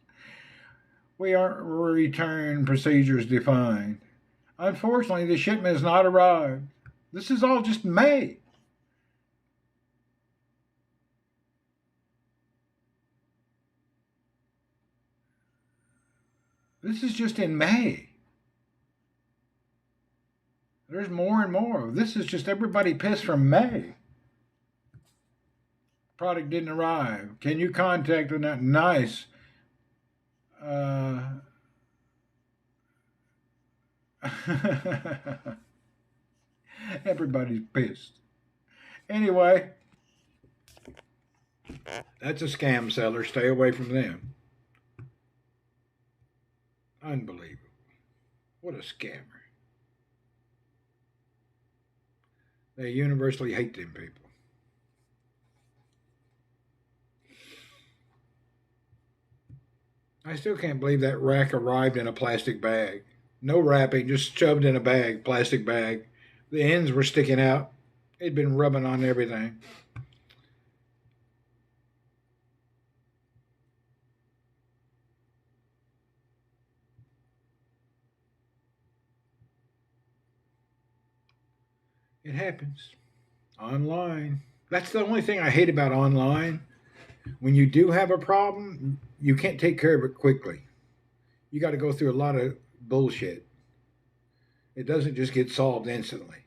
A: We aren't return procedures defined. Unfortunately, the shipment has not arrived. This is all just May. This is just in May. There's more and more. This is just everybody pissed from May. Product didn't arrive. Can you contact them? Nice. Everybody's pissed. Anyway, that's a scam seller. Stay away from them. Unbelievable. What a scammer. They universally hate them people. I still can't believe that rack arrived in a plastic bag. No wrapping, just shoved in a bag, plastic bag. The ends were sticking out. It'd been rubbing on everything. It happens. Online. That's the only thing I hate about online. When you do have a problem, you can't take care of it quickly. You got to go through a lot of bullshit. It doesn't just get solved instantly.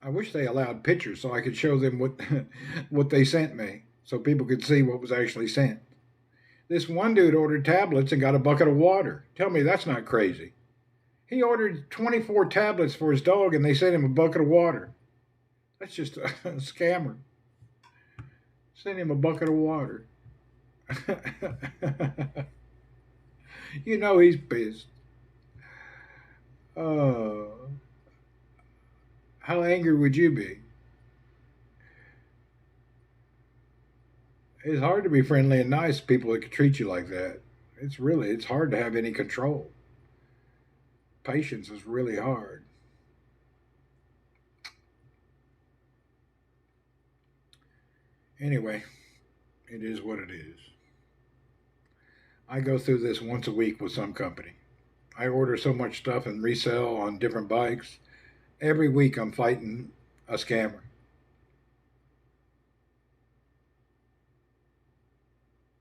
A: I wish they allowed pictures so I could show them what they sent me, so people could see what was actually sent. This one dude ordered tablets and got a bucket of water. Tell me that's not crazy. He ordered 24 tablets for his dog and they sent him a bucket of water. That's just a scammer. Send him a bucket of water. You know he's pissed. Uh, how angry would you be? It's hard to be friendly and nice to people that can treat you like that. It's hard to have any control. Patience is really hard. Anyway, it is what it is. I go through this once a week with some company. I order so much stuff and resell on different bikes. Every week I'm fighting a scammer.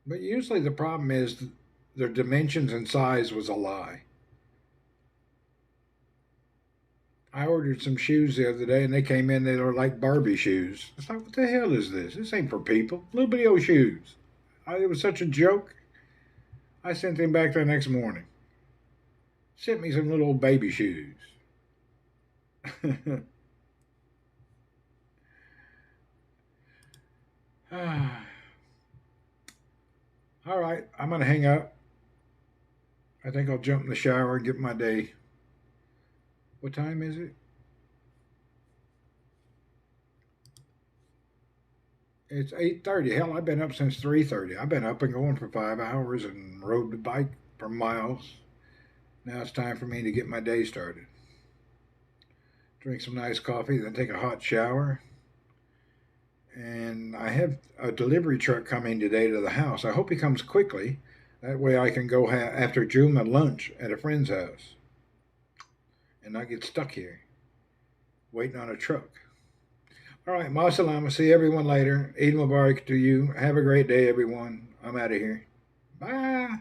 A: But usually the problem is their dimensions and size was a lie. I ordered some shoes the other day and they came in, they were like Barbie shoes. It's like, what the hell is this? This ain't for people. Little bitty old shoes. It was such a joke. I sent them back the next morning. Sent me some little old baby shoes. All right, I'm going to hang up. I think I'll jump in the shower and get my day. What time is it? It's 8:30. Hell, I've been up since 3:30. I've been up and going for 5 hours and rode the bike for miles. Now it's time for me to get my day started. Drink some nice coffee, then take a hot shower. And I have a delivery truck coming today to the house. I hope he comes quickly. That way I can go after June at lunch at a friend's house and not get stuck here waiting on a truck. All right, Ma Salama. See everyone later. Eid Mubarak to you. Have a great day, everyone. I'm out of here. Bye.